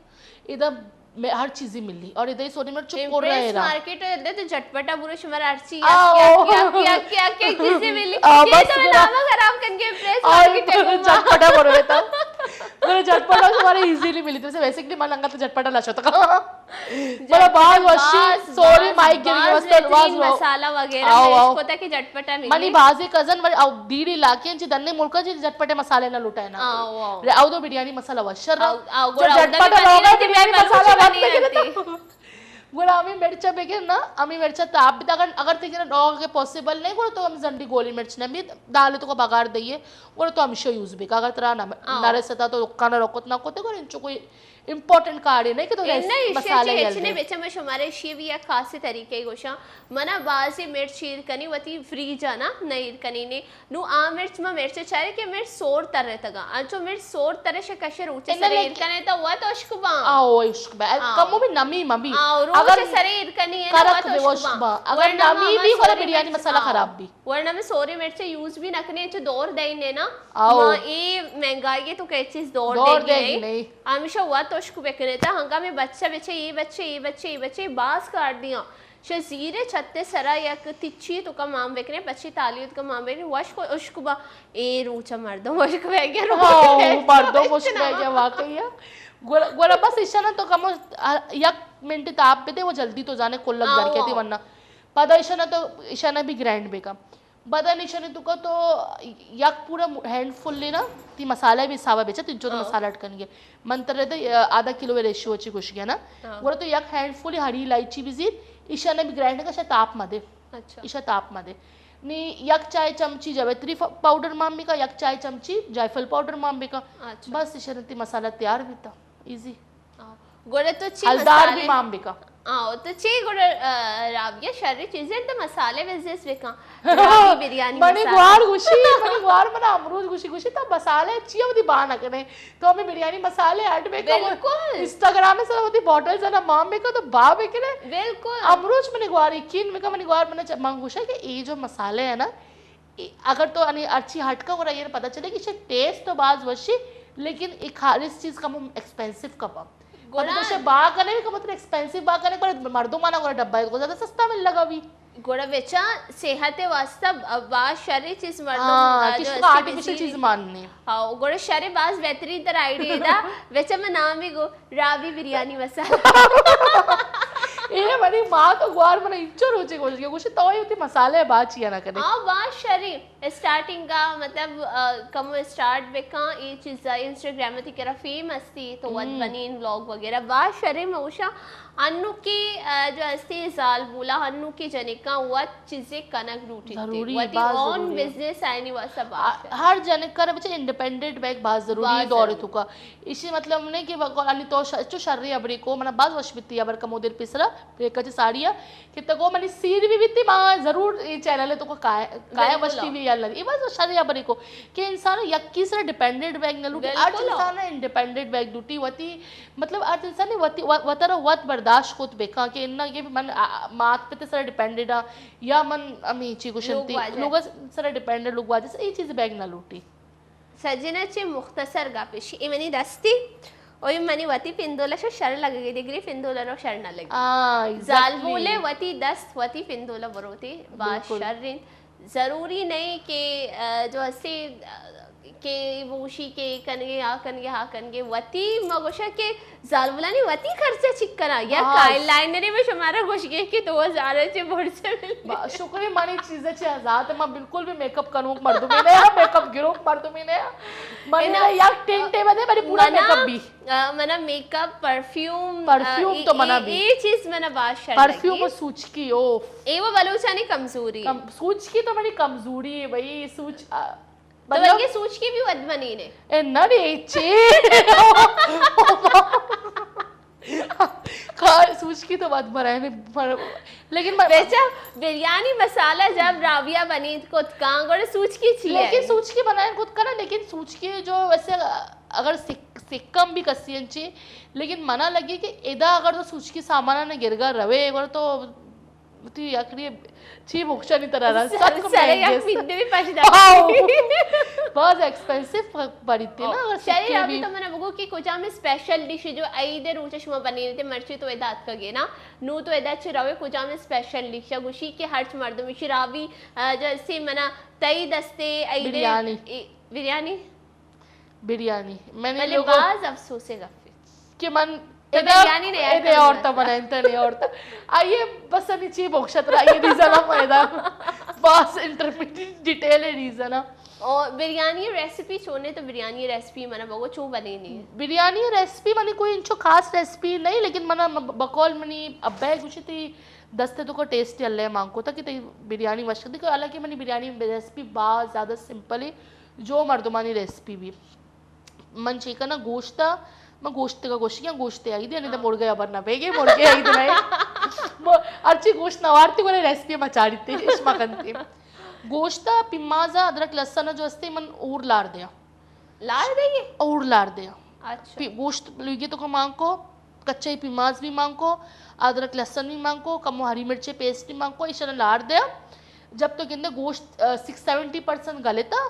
इधर में हर चीज ही मिली और इधर सोनी मिर्च चुप हो रहे हैं मार्केट है इधर तो झटपटा बुरो शुमार अर्ची क्या चीजें मिली ये तो मैं नाम खराब करके प्रेस मार्केट है झटपटा बुरो है तब मेरे झटपटा हमारे इजीली मिली तो वैसे कि मन लंगा तो झटपटा लाशो तक बड़ा बाल वशी सॉरी माइक के लिए वस्तु वाज मसाला वगैरह इसको तक झटपटा मिली मनी बाजे कजन वर औ दीडी लाके जी दन्ने मुल्का जी झटपटे मसाले ना लुटाए ना रे औ दो बिरयानी मसाला वशर झटपटा लोगा बिरयानी मसाला बात गुड़ा आमी मिर्चा बेगे ना आमी मिर्चा ताप भी अगर अगर ते ना डॉग के पॉसिबल नहीं गुड़ा तो हम जंडी गोली मिर्च ने भी डाले तो को बगाड़ दइए गुड़ा तो हमेशा यूज भी अगर तेरा ना नारे सता तो काना रोकत ना कोते गुड़ा इनचो कोई इम्पोर्टेंट कार्ड है नहीं कि तो मसाले हेचने बेचे में शुमारे शिव या खासी तरीके गोशा मना बाजी मिर्च चीर कनी वती फ्रीज ना नहीं कनी ने नु आ मिर्च में मिर्च चाहे कि मिर्च सोर तरह तगा अंचो मिर्च सोर तरह से कशे रूचे शरीर कने तो हुआ तो उश्कुबा आओ उश्कुबा कमो भी नमी ममी अगर शरीर कनी है ना तो उश्कुबा अगर नमी भी होला बिरयानी मसाला खराब भी वरना में सोरे मिर्च यूज भी नकने जो दौर देने ना ये महंगाई तो कई चीज दौर देगी नहीं हमेशा हुआ तो उसको बेकने था हंगा में बच्चे बास काट दिया शजीरे छत्ते सरा यक तिच्ची तो का माम बेकने पच्ची तालियत का माम बेकने वश को उसको बा ए रूचा मर्दों वश को बेके मर्दों वश बेके वाकई है गोरा बस इशाना तो कम यक मिनट ताप पे थे वो जल्दी तो जाने को लग जाके थी वरना पदा इशाना भी ग्रैंड बेका बदा निशाने तुका तो यक पूरा हैंडफुल लेना ती मसाला भी सावा बेचा तीन चौदह मसाला अटकन मंत्र रहते आधा किलो रेशियो अच्छी कुछ गया ना बोला तो यक हैंडफुल हरी इलायची भी जीत ईशाने भी ग्राइंड का ताप मध्ये अच्छा ईशा ताप मध्ये नी यक चाय चमची जावित्री पाउडर मामी का यक चाय चमची जायफल पाउडर मामी का बस ईशाने ती मसाला तैयार भी था इजी गोरे तो हलदार भी मामी का तो चे गुड राबिया शर्री चीजें तो मसाले बिजनेस बेका राबी बिरयानी मनी मसाला ग्वार गुशी मनी ग्वार मना अमरूद गुशी गुशी तो मसाले अच्छी होती बाना करे तो हमें बिरयानी मसाले ऐड में बिल्कुल। इंस्टाग्राम में सब होती बॉटल्स है ना माम में का तो बा में करे बिल्कुल अमरूद मनी ग्वार किन में का मनी ग्वार मना मांगुशा कि ये जो मसाले है ना अगर तो अनि अच्छी हटका हो रही है पता चले कि टेस्ट तो बाज वशी लेकिन एक खारिज चीज का एक्सपेंसिव कप गोरा तो बा करने भी मतलब एक्सपेंसिव बा करने पर मर्दों माना गोरा डब्बा है तो ज्यादा सस्ता मिल लगा भी गोड़ा बेचा सेहत वास्ता बाज शर्री चीज मर्दों हाँ किसको आर्टिफिशियल चीज मानने हाँ गोड़ा शर्री बाज बेहतरीन तरह आइडिया था बेचा मैं नाम भी गो राबी बिरयानी मसाला ये मनी माँ तो ग्वार मना इंचो रोचे कुछ तो ही होती मसाले बात चिया ना करे हाँ बात शरी स्टार्टिंग का मतलब कम स्टार्ट बेका ये चीज़ इंस्टाग्राम में थी करा फेमस थी तो वत बनी इन व्लॉग वगैरह बात शरी में उषा अन्नू की जो अस्ती जाल बोला अन्नू की जनिका हुआ चीजें कनक रूटी जरूरी वती बात ऑन जरूरी है। बिजनेस आईनी वासा बात हर जने कर बच्चे इंडिपेंडेंट बैग बात जरूरी है दौरे थुका इसी मतलब नहीं कि अली तो जो शर्री अबरी को मना बाज वशबिती अबर कमोदर पिसरा एकच साड़िया कि तको मनी सीर भी बिती मां जरूर ये चैनल तो को काय वशबी भी यार ये बस शर्री अबरी को कि इंसान यक्की से डिपेंडेंट बैग न लूटी आज इंसान इंडिपेंडेंट बैग लूटी वती मतलब आज इंसान वती वतर वत बर्दाश्त खुद बेका कि इन्ना ये मन मात पे सर डिपेंडेड आ या मन अमी ची कुशंती लोग सर डिपेंडेड लोग वाजे ये चीज बैग ना लूटी सजना चे मुख्तसर गापेशी इमनी दस्ती और मनी वती पिंदोला से शर लगे डिग्री पिंदोला रो शर ना लगे जाल बोले वती दस्त वती पिंदोला बरोती बात शर्रिन जरूरी नहीं कि जो हसी के वोशी के कनगे वती मगोशा के जालवला नहीं वती खर्चा चिकना या लाइनरी में हमारा गोश के कि 2000 चे बोर्ड से शुक्र है मानी चीजें चे आजाद मैं बिल्कुल भी मेकअप करूं मर्दों में नहीं मेकअप गिरो मर्दों में नहीं मने या टिंटे में मेरी पूरा मेकअप भी मना मेकअप परफ्यूम तो मना भी ये चीज मना बात शर परफ्यूम और सूचकी ओ ए वो बलूचानी कमजोरी सूचकी तो मेरी कमजोरी है भाई सूच तो ये सोच के भी वदमनी ने ए नरे चे कार सूच की तो बात बनाए लेकिन बेचा बिरयानी मसाला जब राविया बनी खुद कांग और सूच की थी लेकिन सूच की बनाए खुद करा लेकिन सूच की जो वैसे अगर सिक्कम भी कसियन ची लेकिन मना लगी कि इदा अगर तो सूच की सामान ने गिरगा रवे अगर तो आखिरी ची भुक्षा नहीं तरह रहा सब बहुत एक्सपेंसिव पड़ी थी ना शरीर अभी तो मैंने बगो कि कुछ में स्पेशल डिश जो आइदे रोचे शुमा बनी थी मर्ची तो इदात का गे ना नू तो इदात चिरावे कुछ में स्पेशल डिश गुशी के हर्च मर्दों में शिरावी जैसे मना तई दस्ते आइदे बिरयानी मैंने बाज अफसोस है गफ्फी कि मन बिरयानी ने और तो बनाए नहीं और तो आइए बस नीचे बोक्शत रहा ये रीजन है फायदा बस इंटरप्रेटेड डिटेल है रीजन है और बिरयानी रेसिपी छोड़ने तो बिरयानी रेसिपी मना बगो छो बनी नहीं बिरयानी रेसिपी मनी कोई इंचो खास रेसिपी नहीं लेकिन मना बकौल मनी अब्बे कुछ थी दस्ते तो को टेस्ट अल्ले मांगो था कि बिरयानी मशहूर थी हालांकि मनी बिरयानी रेसिपी बहुत ज़्यादा सिंपल है जो मर्दमानी रेसिपी भी मन चिकन ना गोश्त मैं गोश्त आई थी नहीं तो मुड़ गया वरना बेगे मुड़ के आई थी अर्ची गोश्त नवारती को रेसिपी मचाड़ी थी इश्मा कंती गोश्त पिम्माजा अदरक लहसुन जो अस्ते मन और लार दिया अच्छा गोश्त लुगे तो को मांग को कच्चे पिम्माज भी मांग को अदरक लहसुन भी मांग को कम हरी मिर्ची पेस्ट भी मांग को ईशान लार दिया जब तो कहते गोश्त 6-70% गले था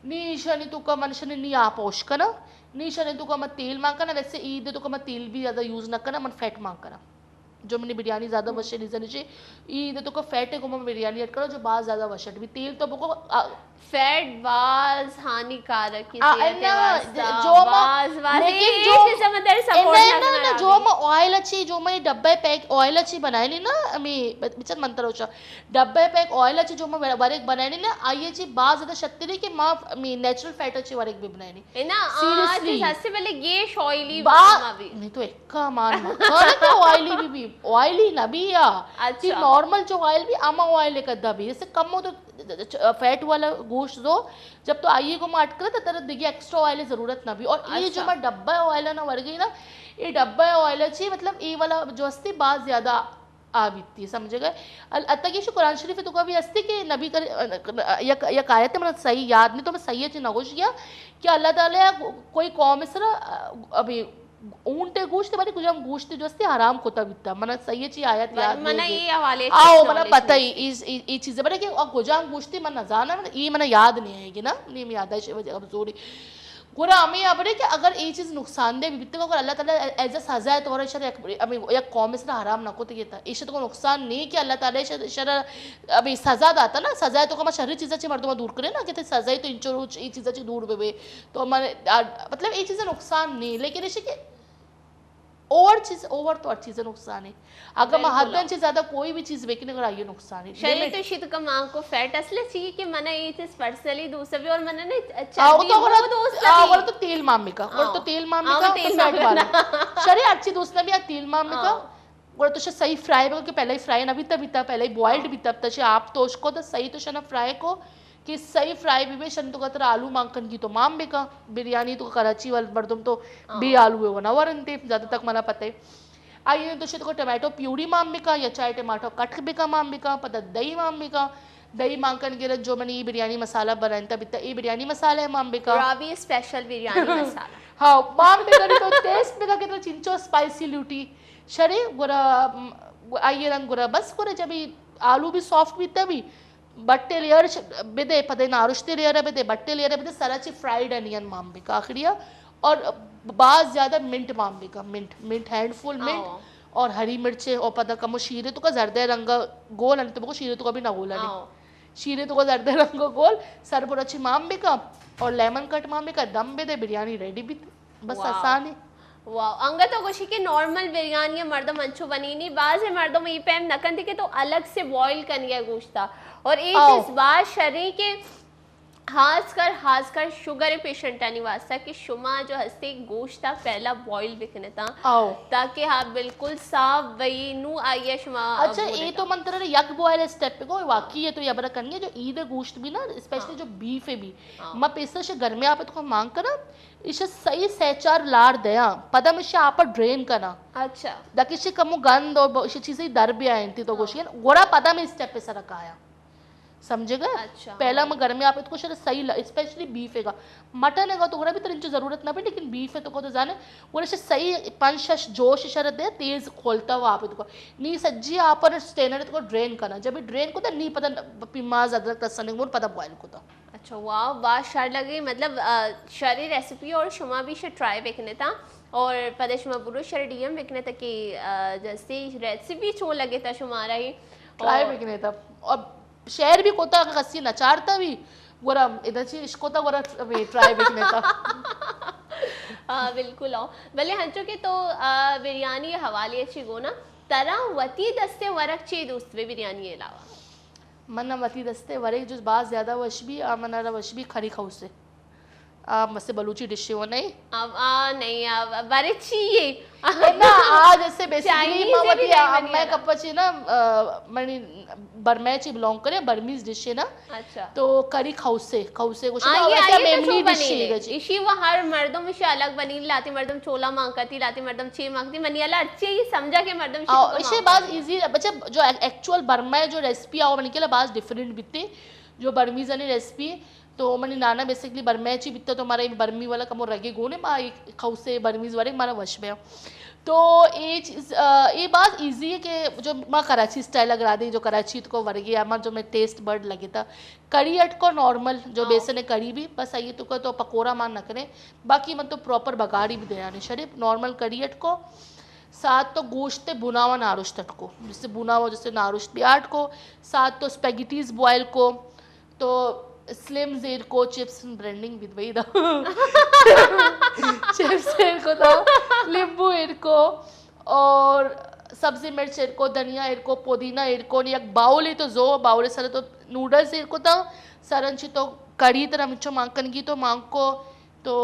नी ईशानी तो का मनुष्य ने नी आप पोष करना नीशा ने तो का मत तेल मांग करना वैसे ईद तो का मत तेल भी ज़्यादा यूज़ ना करना मन फैट मांग करना जो मैंने बिरयानी ज़्यादा वशे रीज़न नीचे ईद तो का फैट है को मैं बिरयानी ऐड करो जो बात ज़्यादा वशट भी तेल तो को फैट बाज हानिकारक जो ऑयल अच्छी जो मैं डब्बे पैक ऑयल अच्छी बनाए नी ना मैं बिचन मंत्र होचा डब्बे पैक ऑयल अच्छी जो मैं बारीक बनाए नी ना आइए जी बात ज़्यादा शक्ति नहीं कि माँ मैं नेचुरल फैट अच्छी बारीक भी बनाए नी ना सीरियसली सबसे पहले गेश ऑयली नहीं तो एक का मान क्या ऑयली भी ऑयली ना भी या नॉर्मल जो ऑयल भी आमा ऑयल एक अद्धा भी जैसे कम हो तो फैट वाला गोश्त दो जब तो आइए को माट कर तर देखिए एक्स्ट्रा ऑयल ज़रूरत ना भी और ये जो मैं डब्बा ऑयल ना वर गई ना ये डब्बा ऑयल अच्छी मतलब ये वाला जो अस्ती बात ज़्यादा आ बीतती समझे गए अत्ता की कुरान शरीफ तो कभी अस्ती कि नबी कर यक आयत है मतलब सही याद नहीं तो मैं सही अच्छी नगोश किया कि अल्लाह ताला कोई कौम इस अभी ऊंटे गोश्त बने कुछ हम गोश्त जो अस्ते हराम कोता बिता मन सही अच्छी आयत याद मना नहीं ये हवाले आओ मन पता ही इस चीज़ बने कि और गुजाम गोश्ती मन न जाना ये मन याद नहीं आएगी ना नहीं मैं याद है अब जोड़ी गोरा हमें यहाँ पर कि अगर ये चीज़ नुकसानदेह वित्त को अगर अल्लाह ताला एज अ सजा है तो और शर अभी या कौम से हराम ना को तो ये था इसे तो नुकसान नहीं कि अल्लाह ताला शर अभी सजा दाता ना सजा है तो कमा शहरी चीज़ाची मर्दमा दूर करे ना कि सजा ही तो इंचो ये चीज़ाची दूर बेबे तो हमारे मतलब ये चीज़ें नुकसान नहीं लेकिन इसे कि ओवर तो हर चीज़ें नुकसान है अगर मैं हद से ज़्यादा कोई भी चीज़ बेचने का ये नुकसान है शरीर तो शीत का मांग को फैट असले चाहिए कि मना ये चीज पर्सनली दूसरे भी और मना नहीं वो तो तेल मामी का और तो तेल मामी का तो फैट वाला शरीर अच्छी दोस्त ने भी तेल मामी का और तो सही फ्राई कि पहले ही फ्राई ना भी तब पहले ही बॉइल्ड भी तब तक आप तो उसको तो सही तो शना फ्राई को कि सही फ्राई भी शन तो कहते आलू मांकन की तो माम बेका बिरयानी तो कराची वाल मर्दम तो बी आलू है वो ना वरनते ज़्यादा तक मना पता है आइए तो तो टमाटो प्यूरी माम बेका या चाहे टमाटो कट बेका माम बेका पता दही माम बेका दही मांकन के जो मैंने ये बिरयानी मसाला बनाया तब इतना ये बिरयानी मसाला है माम बेका रावी स्पेशल बिरयानी मसाला हाँ माम बेका तो टेस्ट बेका कितना चिंचो स्पाइसी ल्यूटी शरे गुरा आइए रंग गुरा बस गुरा जब आलू भी सॉफ्ट भी तभी बट्टे लेयर बेदे पदे नारुश्ते लेयर बेदे बट्टे लेयर बेदे सराची फ्राइड अनियन मामबे का आखिरिया और बात ज़्यादा मिंट मामबे का मिंट हैंडफुल मिंट और हरी मिर्चे और पता कमो शीरे तो का जर्दे रंग गोल अन तो शीरे तो कभी ना गोला नहीं शीरे तो का जर्दे रंग गोल सरपुरची मामबे का और लेमन कट मामबे का दम बेदे बिरयानी रेडी भी बस आसान है वाह अंगत तो कुछ के नॉर्मल बिरयानी मर्दम अंचो बनी नहीं बाज है मर्दम ये पैम नकन थी के तो अलग से बॉईल कर गया गोश्ता और एक इस बात शरीर के खासकर शुगर पेशेंट आनी वास्ता कि शुमा जो हस्ते गोश्त था पहला बॉईल बिकने था ताकि हाँ बिल्कुल साफ वही नू आइए शुमा अच्छा ये तो मंत्र यक बॉयल स्टेप पे को वाकई है तो ये बरा करनी है जो ईद गोश्त भी ना स्पेशली जो बीफ है भी मैं पैसा से घर में आप तो मांग करा इसे सही सहचार लाड़ दया पदम इसे आप ड्रेन करना अच्छा ताकि इसे कमो गंद और इसे चीजें दर भी आए थी तो गोश्त गोरा पदम इस स्टेप पे सर रखाया समझे गए अच्छा पहला मैं घर में आप इसको शायद सही स्पेशली बीफ है मटन है तो भी तो इनकी जरूरत ना भी लेकिन बीफ है तो को तो जाने वो ऐसे सही पंच जोश शरत दे तेज खोलता हुआ आप इसको नी सज्जी आप स्टेनर को ड्रेन करना जब ड्रेन को तो नहीं पता पिमाज अदरक लहसुन वो पता बॉयल को तो अच्छा वाह वाह शार लगी मतलब शरी रेसिपी और शुमा भी से ट्राई बेकने था और पदे शुमा बुरो शर डीएम बेकने था कि जैसे रेसिपी चो लगे था शुमारा ही ट्राई बेकने था और शहर भी कोता कस्सी नचारता भी गोरा इधर से इसको तो गोरा ट्राई बेकने था बिल्कुल आओ भले हंचो के तो बिरयानी हवाले अच्छी गो ना तरह वती दस्ते वरक ची दोस्त बिरयानी के अलावा मन वती दस्ते वरे जो बात ज़्यादा वश भी मना वश भी खरी खाऊ से मस्से बलूची डिश वो नहीं अब नहीं अब बड़े चाहिए ना आज ऐसे बेसिकली मैं कपची ना मनी बर्मेची बिलोंग करे बर्मीज डिश है ना अच्छा तो करी खौसे कुछ ना वैसे मेमनी डिश है इसी वो हर मर्दों में से अलग बनी लाती मर्दम छोला मांगती लाती मर्दम छे मांगती मनियाला अच्छे ही समझा के मर्दम इसे बात इजी बच्चा जो एक्चुअल बर्मा जो रेसिपी आओ बनी के बात डिफरेंट बिते जो बर्मीज ने रेसिपी तो मनी नाना बेसिकली बर्मेची बिता तो हमारा बर्मी वाला कमो रगे गोने माँ खौसे बर्मीज वाले हमारा वश में तो ये चीज़ ये बात इजी है कि जो माँ कराची स्टाइल लगा दी जो कराची को वर्गी हमारा जो मैं टेस्ट बर्ड लगे था करी अट को नॉर्मल जो बेसन है करी भी बस आइए तो पकौड़ा मान न करें बाकी मतलब तो प्रॉपर बगाड़ी भी देना शरीफ नॉर्मल करी अट को साथ तो गोश्त बुना हुआ नारुश तट को जिससे बुना हुआ जैसे नारुश प्याट को साथ तो स्पेगेटीज बॉयल को तो स्लिम जेर को चिप्स ब्रांडिंग विद वही चिप्स एर को तो नींबू एर को और सब्जी मिर्च एर को धनिया एर को पुदीना एर को एक बाउल तो जो बाउल सर तो नूडल्स एर को तो सरंची तो कड़ी तरह मिचो मांकन की तो मांग को तो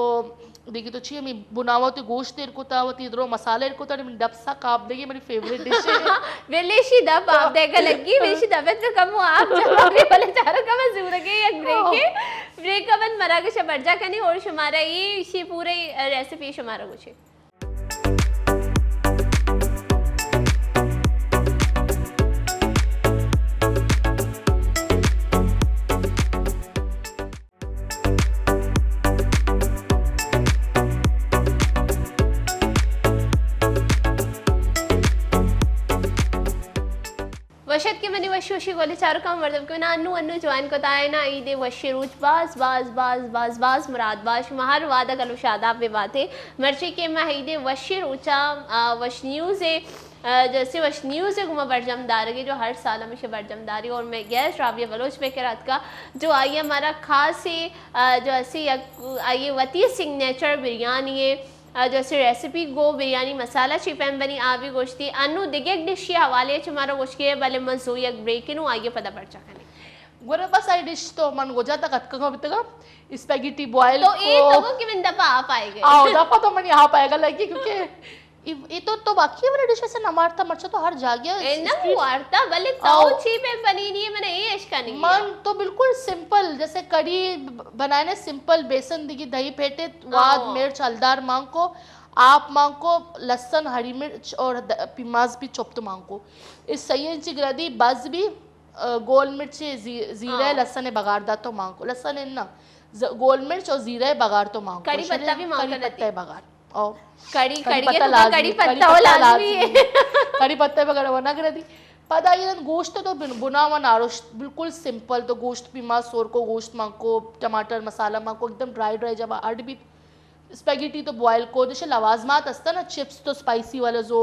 देखी तो चाहिए मी बुनावती गोश्त इरकुतावती इधरो मसाले इरकुता डबसा काप देगी मेरी फेवरेट डिश है विलेशी दब आप देखा लगी विलेशी दबत में कम आप जवाबी वाले चारों का मजूर के एक ब्रेक का बन मरा के शबरजा कनी और शुमारा ये इसी पूरे रेसिपी शुमारा कुछ वशत के मनी वशी गोले चारों का मर्दब के ना अन्नू जवान को ताए ना ईदे वशी रूज बाज मुराद बाश महर वादा कलु शादाब वे बातें मर्ची के महईदे वशी रूचा वश न्यूज़ जैसे वश न्यूज़ है गुमा बरजमदारी जो हर साल हमेशा बरजमदारी और मैं गैस राबिया बलोच पे के रात का जो आई हमारा खास है जो ऐसी आइए वती सिग्नेचर बिरयानी है जैसे रेसिपी गो बिरयानी मसाला चिपैम बनी आवी गोश्ती अनु दिगेक डिश के हवाले हमारा गोश्त के भले मजू एक ब्रेक नु आगे पता पड़ जाने गोरा बस आई डिश तो मन गोजा तक अटका बितगा स्पैगेटी बॉयल तो ये तो वो कि बिन दपा आ पाएगा आओ दपा तो मन यहाँ पाएगा लगी क्योंकि ये तो बाकी वाला डिश ऐसे नमारता मर्चा तो हर जागे ना वार्ता भले ताऊ चिपैम बनी नहीं है मैंने ये इश्का नहीं मन तो बिल्कुल सिंपल जैसे कड़ी बनाने सिंपल बेसन दिगी दही फेंटे वाद मिर्च हलदार मांग को आप मांग को लहसुन हरी मिर्च और पिमाज भी चोप तो मांग को इस सही इंची ग्रदी बज भी गोल मिर्च जीरा लहसुन बगारदा तो मांग को लहसुन ना गोल मिर्च और जीरा बगार तो मांग कड़ी पत्ता भी मांग पत्ता बगार और कड़ी पत्ता लाजमी है कड़ी पत्ता वगैरह वना कर दी पता ये गोश्त तो बुना हुआ नारोश बिल्कुल सिंपल तो गोश्त पीमा सोर को गोश्त मांको टमाटर मसाला मांको एकदम ड्राई जब आठ भी स्पैगेटी तो बॉयल को जैसे लवाजमात असता ना चिप्स तो स्पाइसी वाला जो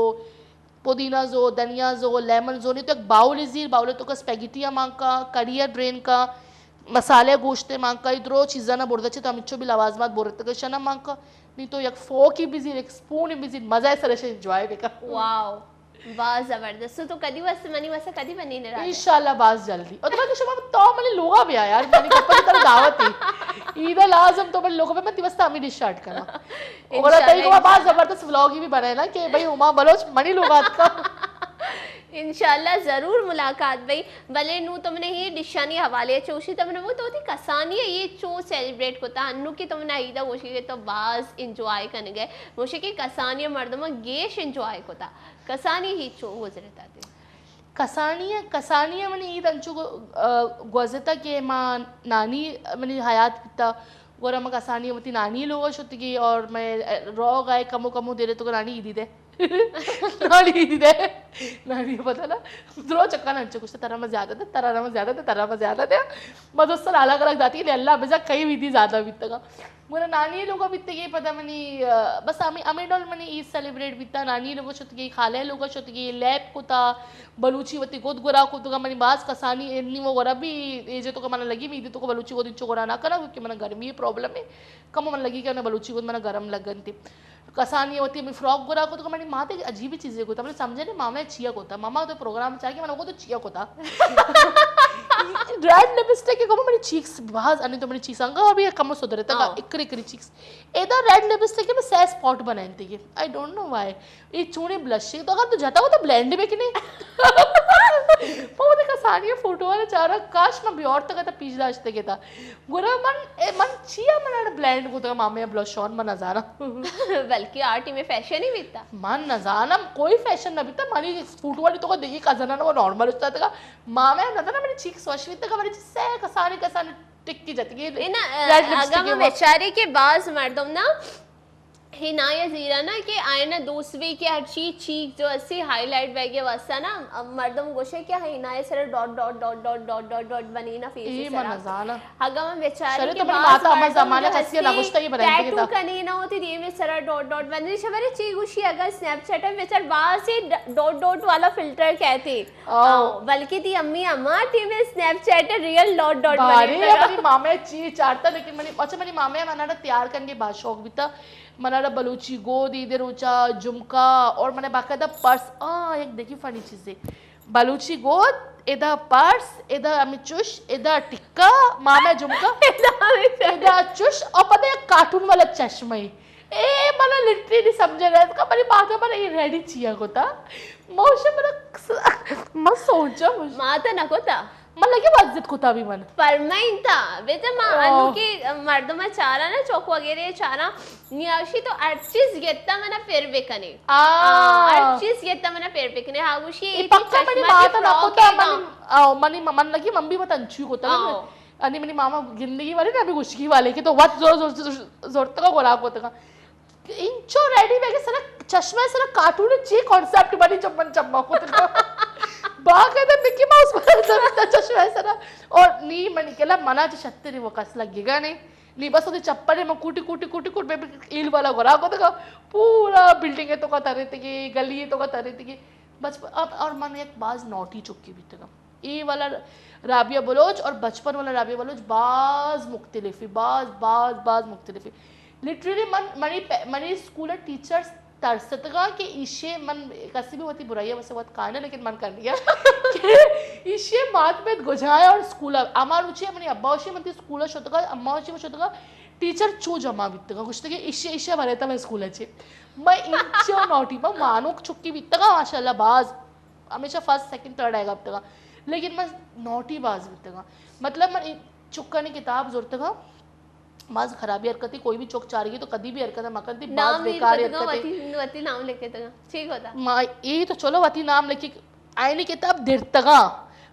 पुदीना जो धनिया जो लेमन जो नहीं तो एक बाउल इजीर बाउल तो का स्पैगेटिया मांग का कड़िया ड्रेन का मसाले गोश्ते मांग का इधरो चीज़ा ना बोल दे तो अमिच्छो भी लवाजमात बोल रहे थे ना मांग का नहीं तो एक फोक ही बिजी एक स्पून ही बिजी मजा है सरसे एंजॉय बेका वाओ वाह जबरदस्त तो कदी वस मनी वस कदी बनी ने इंशाल्लाह बास जल्दी और तो शमा तो मने लोगा भी यार मनी पप्पा की तरह दावत है ईद लाजम तो मने लोगों पे मैं दिवस तामी डिश स्टार्ट करना और तई को बास जबरदस्त व्लॉग ही भी बनाए ना कि भाई उमा बलोच मनी लोगात का इंशाल्लाह ज़रूर मुलाकात भाई भले नू तुमने ये डिशानी हवाले चोशी तुमने वो तो थी कसानी है ये चो सेलिब्रेट होता अन्नू की तुमने ईदा गोशी के तो बाज इंजॉय करने गए मोशी की कसानी मर्दमा गेश इंजॉय होता कसानी ही चो गुजरे थे कसानी मैंने ईद अंचु को गुजरता के माँ नानी मैंने हयात पिता गोरा मैं कसानी मती नानी लोग शुद्धगी और मैं रॉ गाय कमो दे रहे तो नानी ईदी दे नानी पता ना द्रो चक्का नंचे कुछ तरह में ज़्यादा थे तरह में ज़्यादा थे मदोस्तर अलग अलग जाती है अल्लाह बेजा कई विधि ज़्यादा बीतता का मेरा नानी लोग बीतते ये पता मनी बस अमीडोल मनी ईद सेलिब्रेट बीतता नानी लोग शुद्धगी खाले लोग शुद्धगी लैब को था बलूची वती गोद गोरा को तो का मनी बास कसानी इन्नी वो गोरा भी ये जो तो का मन लगी मी तो को बलूची को दिन गोरा ना करा क्योंकि मैंने गर्मी प्रॉब्लम है कम मन लगी कि उन्हें बलूची को मैंने गर्म लगन थी कसानी होती है फ्रॉक गोरा को तो मैंने माँ थे अजीब ही चीज़ें को था मैंने समझे नहीं मामा चिया को था मामा तो प्रोग्राम चाहिए मैंने वो तो चिया को था रेड लिपस्टिक को मैंने चीक्स बहुत अन्य तो मैंने चीक्स अंगा अभी कम सुधरे था इकरी चीक्स इधर रेड लिपस्टिक में सै स्पॉट बनाए थे आई डोंट नो व्हाई ये चूने ब्लश तो अगर तो जाता हो तो ब्लेंड में कि नहीं वो देखा सारी फोटो वाले चारा काश मैं भी और तक पीछ दाचते के था गुरा मन चिया मना ब्लेंड को तो मामे ब्लश ऑन मन नजारा बल्कि आर्टी में फैशन ही बीता मन नजारा कोई फैशन ना बीता मानी फोटो वाली तो को देखी कजना ना वो नॉर्मल होता था मामे नजारा मेरी चीक स्वश बीता का मेरी से कसानी टिक्की जाती है ना अगर बेचारे के बाज मर्दम ना हिनाया जीरा ना कि आए ना दूसरी के हर चीज जो ऐसी हाईलाइट बैगे वसा ना मर्दम गोशे क्या हिनाया सर डॉट बनी ना फेस ये मनजाना अगर हम बेचारे के तो माता हम जमाने हंसी ना गुस्ता ही बनाएंगे टैटू कनी ना होती ये में सर डॉट बनी शबरे ची गुशी अगर स्नैपचैट में बेचार बाहर से डॉट वाला फिल्टर कहते बल्कि ती अम्मी अम्मा ती में स्नैपचैट रियल डॉट बनी मेरी मामे ची चारता लेकिन मैंने अच्छा मेरी मामे मनाड़ा तैयार करने बा शौक भी था मनाड़ा बलूची गोद इधर ऊंचा झुमका और मैंने बाकायदा पर्स एक देखी फनी चीजें बलूची गोद इधर पर्स इधर अमिचुश इधर टिक्का मामे झुमका इधर चुश और पता है कार्टून वाला चश्मा ए मला लिटरली समजेना का माझी मागे मला रेडी चिया होता मावशी मला मग सोचा माता नकोता मला लगे मस्जिद होता भी मन परमाइंता बेटा मा अनु के मर्दमा चारा ना चौक वगैरह चारा नियाशी तो अर्चिस घेता मना फेर बेकने अर्चिस घेता मना फेर बेकने हागुशी पक्का मनी माता नकोता मनी मन लगी मम्मी मत अंचू होता आणि मनी मामा जिंदगी वाले ना अभी गुश्की वाले की तो वत जोर जोर जोर तक गोलाक होता का इंचो रेडी वेगे सर चश्मा सर कार्टून ची कॉन्सेप्ट बनी चम्मन चम्मा होता बागा द मिकी माउस बना चश्मा सर और नी मनी केला मनाची शक्ती रे वो कसला गिगा नहीं नी बस होती चप्पल में कूटी कूटी कूटी कूट बेबी ईल वाला गोरा को तो पूरा बिल्डिंग है तो का तरह थी गली है तो का तरह थी बचपन अब और मन एक बाज नोटी चुक्की भी तक ये वाला राबिया बलोच और बचपन वाला राबिया बलोच बाज मुख्तलिफ बाज मुख्तलिफ लिटरली मनी स्कूल टीचर्स तरसतगा कि इशे मन कसी भी होती बुराई वैसे बहुत कान लेकिन मन कर लिया कि इशे मात में गुजाए और स्कूल आमार उची मनी अब्बा उशी मनती स्कूल शतगा अम्मा उची में शतगा टीचर चू जमा बितगा कुछ तो कि इशे भरे था मैं स्कूलाचे मैं इंचो नोटी मैं मानुक चुक्की बितगा माशाल्लाह बाज हमेशा फर्स्ट सेकंड थर्ड आएगा अब तक लेकिन मैं नोटी बाज बितगा मतलब मैं चुक्का ने किताब जोरतगा माज खराबी हरकती कोई भी चौक चाह रही है तो कभी भी हरकत मकन थी बाज बेकार हरकत वती नाम लेके तगा ठीक होता मां ये तो चलो वती नाम लेके आईनी किताब देरतगा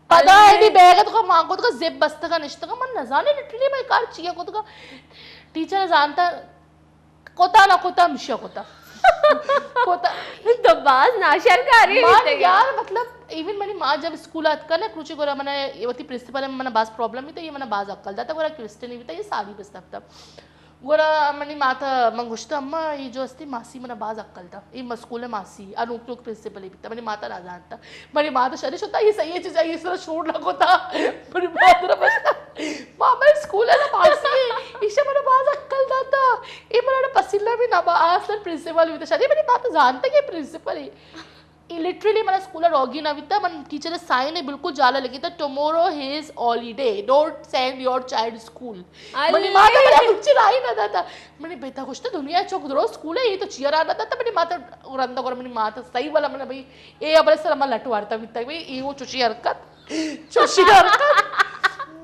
पदा है नी बैग तो मां को तो जिप बस्तगा निश्तगा मन न जाने लिटरली मैं कार चिया को तो टीचर जानता कोता ना कोता मिशिया कोता कोता तो बाज नाशर करे मान यार मतलब इवन मनी माँ जब स्कूल आत ना कुछ गोरा मना ये वती प्रिंसिपल में मना बाज प्रॉब्लम ही तो ये मना बाज अक्कल दाता गोरा क्रिस्टियन भी था ये सारी बसता गोरा मनी माता मंगुश्ता अम्मा ये जो अस्ती मासी मना बाज अक्कल था ये स्कूल में मासी अनुक लोग प्रिंसिपल ही था मनी माता ना जानता मनी माता शरीर होता ये सही है चीज़ ये सब छोड़ लगो था मनी माता बचता मामा स्कूल है ना मासी इसे मना बाज अक्कल दाता ये मना पसीला भी ना बाज प्रिंसिपल भी था शरीर मनी माता जानता कि प्रिंसिपल ही लिटरली मन स्कूल रोगी नविता मन टीचर साइन है बिल्कुल जाला लगी था tomorrow his holiday don't send your child school money माता मेरा कुछ राई ना था मनी बेटा कुछ तो दुनिया चौक रोज स्कूल है ये तो चियर आना था मनी माता रंदा कर मनी माता सही वाला मैंने भाई ए अब सर मन लटवारता बिता भाई ये वो चुची हरकत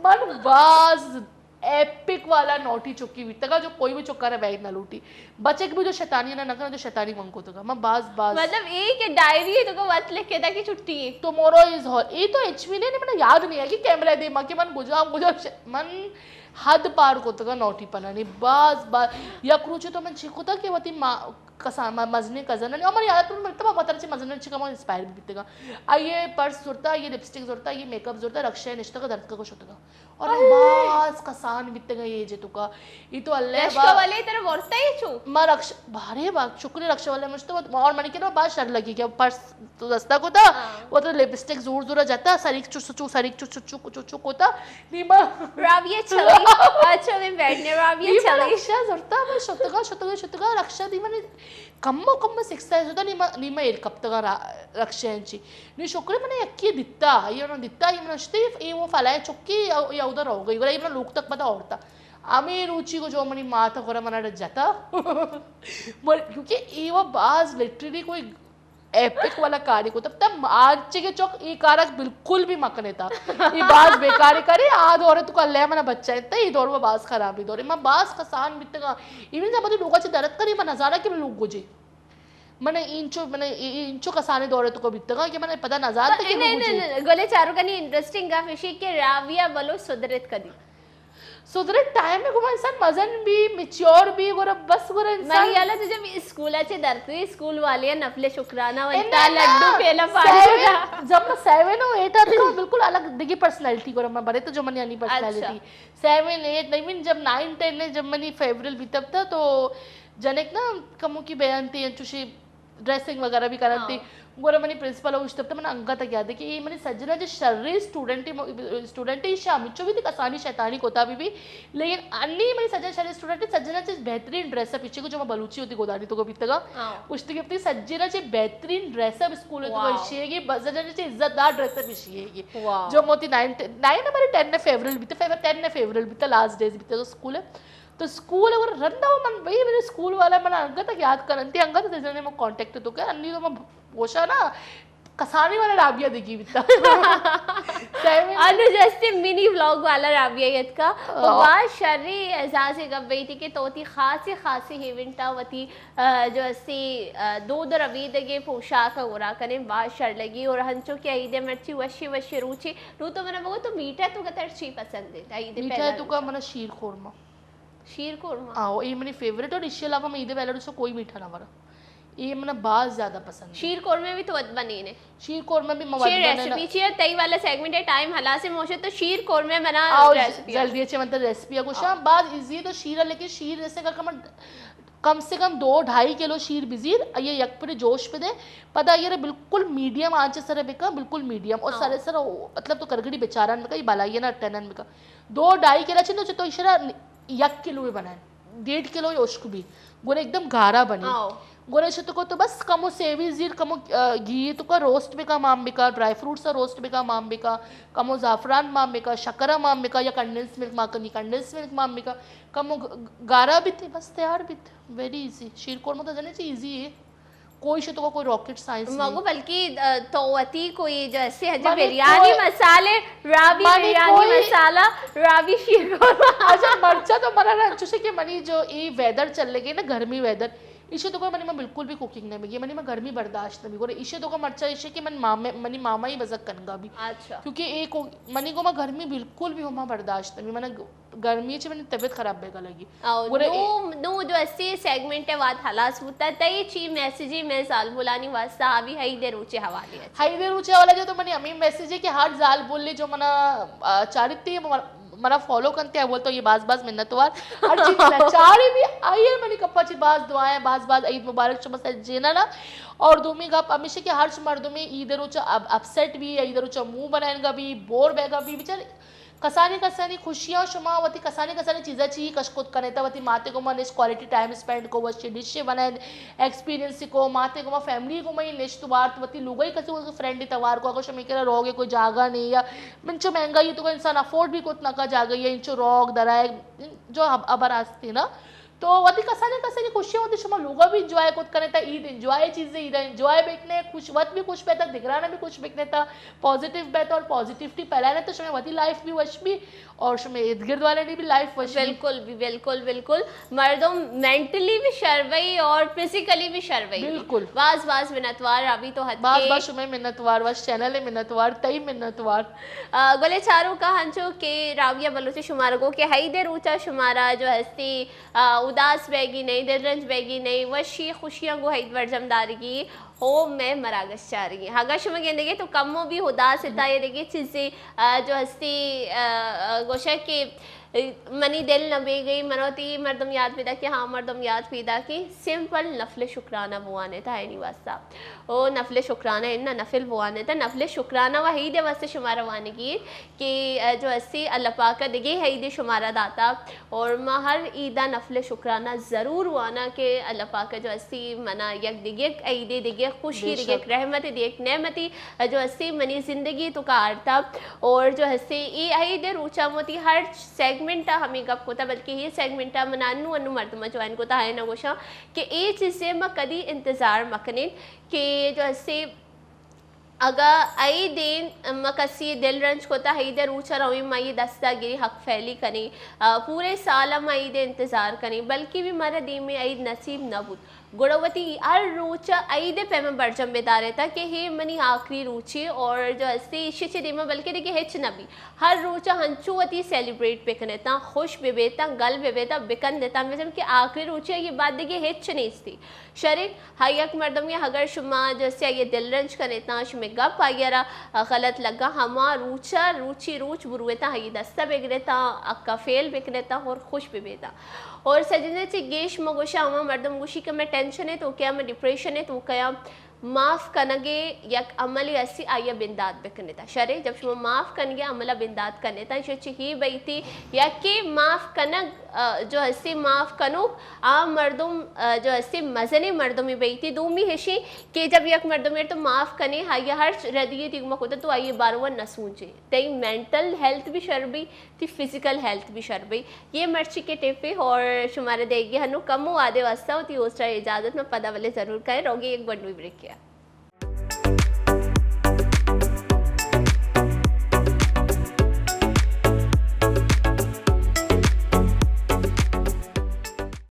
मन बाज एपिक वाला नोटी चुक्की बीतगा जो कोई भी चुक्का रे बैग ना लूटी बच्चे की भी जो शैतानी ना नखना जो शैतानी मंको तो मैं बाज मतलब एक डायरी है तो को वत लिखे था कि छुट्टी है टुमारो इज हॉल ये तो एचवी ने मैंने याद नहीं है कि कैमरा दे मां के मन गुजा मन हद पार को तो नोटी पना नहीं बाज या क्रूचे तो मन छिको था कि वती मां कसा मजने कजन ने और याद तो मतलब पता नहीं मजने छिका मैं इंस्पायर भी बीतेगा ये पर्स जोरता ये लिपस्टिक जोरता ये मेकअप जोरता रक्षा निष्ठा का दर्द का कुछ होता और बास कसान बीतेगा ये जे तुका ये तो अल्लाह रक्षा वाले तेरा वर्षता ही छु मां रक्षा भारे बात शुक्र रक्षा वाले मुझ तो और मन के ना बात शर लगी क्या पर्स तो दस्ता को था वो तो लिपस्टिक जोर जोर जाता सरीक चुचु होता नीमा राविया चली अच्छा मैं बैठने राविया चली रक्षा जोरता मैं शतगा रक्षा दी मैंने कम्म सिक्स्ता होता नीमा एर कप्तगा रक्षांची नी शुक्र मैंने यक्की दित्ता ये मनस्ते ये वो फलाय चुक्की या उधर हो गई ये लोग तक पता औरता आम्ही रुचि को जो मनी माता कोरा मना जाता क्योंकि ये वो बाज लिटरली कोई एपिक वाला कार्य को तब आज के चौक ये कारक बिल्कुल भी मकने था ये बाज बेकार करे आध और तो कल मना बच्चा है ये दौर वो बाज खराब ही दौरे मैं बाज कसान बितगा इवन जब लोग दरद करी मैं नजारा कि लोग गुजे मैंने इंचो कसाने दौरे तो को बितगा कि मैंने पता नजारा कि नहीं गले चारों का नहीं इंटरेस्टिंग का फिशी के राविया बलो सुधरत कदी सुधरे टाइम में घुमा इंसान मजन भी मैच्योर भी गोरा बस गोरा इंसान मैं याला तुझे भी स्कूलाचे दरती स्कूल वाले नफले शुक्राना वंता लड्डू पेला पाडा जब मैं 7 और 8 आती हूँ बिल्कुल अलग दिगी पर्सनालिटी गोरा मैं बड़े तो जो मनी आनी पर्सनालिटी 7 8 नहीं मिन जब 9 10 ने जब मनी फेवरल भी तब था तो जनेक ना कमों की बयान थी चुशी ड्रेसिंग वगैरह भी करती गोरा मनी प्रिंसिपल हो तब मैंने अंगा तक याद है कि ये मनी सज्जना जो शर्री स्टूडेंट ही शामिचो भी थी कसानी शैतानी कोता भी लेकिन अन्नी मनी सज्जन शर्री स्टूडेंट सज्जना से बेहतरीन ड्रेसअप पीछे को जो मैं बलूची होती गोदानी तो को भी तक पुछती अपनी सज्जना से बेहतरीन ड्रेसअप स्कूल तो इशिएगी सज्जना से इज्जतदार ड्रेसअप इशिएगी जो मोती 9 हमारे 10 ने फेवरल भी थे 10 ने फेवरल भी था लास्ट डेज भी था तो स्कूल है तो स्कूल और रंदा वो मन भाई मेरे स्कूल वाला मन अंगत याद करते अंगत त्याच्याने मग कॉन्टॅक्ट तो काय अन्नी तो मग पोषा ना कसानी वाला राबिया दिखी बिता और जैसे मिनी व्लॉग वाला राबिया येत का वाह शर्री एजाज गब्बई थी कि तोती खासी हिविंटा वती जो अस्सी दो रवी दगे पोशाक उरा कने वाह शर लगी और हंचो के ईदे मर्ची वशी रुचि रू तो मैंने बगो तो मीठा तो गतर ची पसंद है ईदे मीठा है तो का मना शीर खोरमा आओ ये मेरी फेवरेट और इसके अलावा मैं ईदे पहले उसको कोई मीठा ना वरा ये मैंने बहुत ज्यादा पसंद शीर कोरमा भी तो अद बनी ने शीर कोरमा भी मवाद शीर रेसिपी चाहिए तई वाला सेगमेंट है टाइम हला से मोशे तो शीर कोरमा बना रेसिपी जल्दी अच्छे मतलब रेसिपी को शाम बाद इजी तो शीर लेकिन शीर जैसे का कम से कम 2-2.5 किलो शीर बिजीर ये यक पर जोश पे दे पता ये बिल्कुल मीडियम आंच सर बेका बिल्कुल मीडियम और सारे सर मतलब तो करगड़ी बेचारा में का ये बालाइए ना टनन में का 2-2.5 किलो चाहिए तो इशारा 1 किलो में बनाए 1.5 किलो योशक भी गोरे एकदम गारा बनी गोरे को तो बस कमो सेवी जीर कमो घी तो का रोस्ट बेका माम बेका ड्राई फ्रूट्स रोस्ट बेका माम बेका कमो जाफरान माम बेका शक्करा माम बेका या कंडेंस मिल्क माकनी कंडेंस मिल्क माम बेका कमो गारा भी थे बस तैयार भी थे वेरी इजी शीर कोरमा तो जाने चाहिए इजी है कोई शे तो कोई रॉकेट साइंस मगो बल्कि तोवती कोई जैसे है जो बिरयानी मसाले रावी बिरयानी मसाला रावी शीर कोरमा अच्छा मरचा तो मरा ना जैसे कि मनी जो ये वेदर चल लगे ना गर्मी वेदर इसे तो मनी में बिल्कुल भी कुकिंग नहीं मिली मनी में गर्मी बर्दाश्त नहीं करे इसे तो का मरचा इसे कि मनी मामा ही बजक कनगा भी अच्छा क्योंकि एक मनी को मैं गर्मी बिल्कुल भी होमा बर्दाश्त नहीं मैंने गर्मी से मैंने तबीयत खराब बेगा लगी नो जो ऐसे सेगमेंट है बात हलास होता तई ची मैसेज मैं जाल बुलानी वास्ता अभी हई दे रुचे हवाले हई दे रुचे वाला जो तो मनी अमी मैसेज है कि हर जाल बोल ले जो मना चारित्य मना फॉलो करते हैं बोलते ये बाज मिन्नतवार हर चीज लाचारी भी आई है मनी कप्पा ची बाज दुआएं बाज ईद मुबारक शमस जेना ना और दूमी गप हमेशा के हर मर्दों में इधर उचा अपसेट भी है इधर उचा मुंह बनाएगा भी बोर बैगा भी बेचारे कसानी खुशियाँ शुमावती कसानी चीज़ें चाहिए कशकुत कनेता वती माते को मन इस क्वालिटी टाइम स्पेंड को वच्चे डिशे बनाए एक्सपीरियंस को माते को फैमिली को मैं नेक्स्ट बार वती लुगा ही कसी उसको फ्रेंड तवार को अगर शमी करा रोगे कोई जागा नहीं या मिंचो महंगाई तो इंसान अफोर्ड भी कुछ ना का जागा या इंचो रोग दराए जो अबर आस्ती ना तो वती कसानी खुशियाँ होती शुमा लोग भी इंजॉय कुछ करने था ईद इंजॉय चीज़ें ईद इंजॉय बेचने खुश वत भी खुश बेहतर दिखराना भी खुश बेचने था पॉजिटिव बेहतर और पॉजिटिविटी फैलाने तो शुमे वती लाइफ भी वश भी और शुमे इर्द गिर्द वाले ने भी लाइफ वश बिल्कुल मर्दों मेंटली भी शर्वई और फिजिकली भी शर्वई बिल्कुल बाज मिन्नतवार अभी तो हद बाज शुमे मिन्नतवार वश चैनल है मिन्नतवार तई मिन्नतवार गोले चारों का हंचो के राविया बलोची शुमारगो के हई दे रूचा शुमारा जो हस्ती उदास बैगी नहीं दिलरंज बैगी नहीं वशी खुशियाँ गो हईद वर्जमदारगी हो मैं मरागस चाह रही है हगा शुमा के देखे तो कमो भी उदास इता ये देखिए चीज़ें जो हस्ती गोशा के मनी दिल न बे गई मनोती मर्दम याद पैदा कि हाँ मर्दम याद पैदा की सिंपल नफल शुक्राना बुआने था नहीं वास्ता ओ नफल शुक्राना इन्ना नफिल बुआने था नफल शुक्राना वही दे वास्ते शुमारा वाने की कि जो अस्सी अल्लाह पाक दिगे है ईद शुमारा दाता और माँ हर ईदा नफल शुक्राना ज़रूर वाना के अल्लाह पाक जो अस्सी मना यक दिगे ईद दिगे खुशी दिगे रहमत दिगे नेमती जो अस्सी मनी ज़िंदगी तो का आरता और जो हस्सी ईद रूचा मोती हर सेगमेंटा हमें गप होता बल्कि ये सेगमेंटा मनानू अनु मर्दमा ज्वाइन को है ना गोशा कि ये चीज़ें मैं कदी इंतज़ार मकने कि जो हस्सी अगर आई दिन मकसी दिल रंज को हई दे रूचा रही मई दस्तागिरी हक फैली करी पूरे साल मई दे इंतज़ार करी बल्कि भी मरा दी में ईद नसीब न बुद गुणवती हर रूचा ईद पे में बर्जम बेदारे था कि हे मनी आखिरी रूची और जो हस्ती इश्चे दी में बल्कि देखिए हिच न भी हर रूचा हंचुवती सेलिब्रेट बेकने था खुश बेबेता गल बेबेता बिकन देता में जब कि आखिरी रूची ये बात देखिए हिच नहीं थी शरीर हयक मर्दम या अगर शुमा जैसे ये दिल रंज करे था शुमे गप आयरा गलत लगा हमा रूचा रूची रूच बुरुएता हई दस्ता बेगरेता अक्का फेल बेकनेता और खुश बेबेता और सजने से गेश मगोशा हमा मर्दम गुशी का मैं टेंशन है तो क्या मैं डिप्रेशन है तो क्या माफ कनगे यक अमली अस्सी आया बिंदात बेकनेता शरे जब शुमा माफ कनगे अमला बिंदात कनेता जो ही बैती या कि माफ कनग जो हस्सी माफ कनो आम मर्दुम जो हस्सी मजने मर्दुमी बैती दूमी हिशी कि जब यक मर्दुमेर तो माफ कने हाया हर रदिये तिगमा होता तो आइए बारवा नसूंचे तई मेंटल हेल्थ भी शर्बी ती फिजिकल हेल्थ भी शर्बी ये मर्ची के टिपे और शुमारे देगी हनु कमो आदे वास्ता होती ओस्ट्रा इजाजत में पदा वाले जरूर करें रोगी एक बंडू ब्रेक किया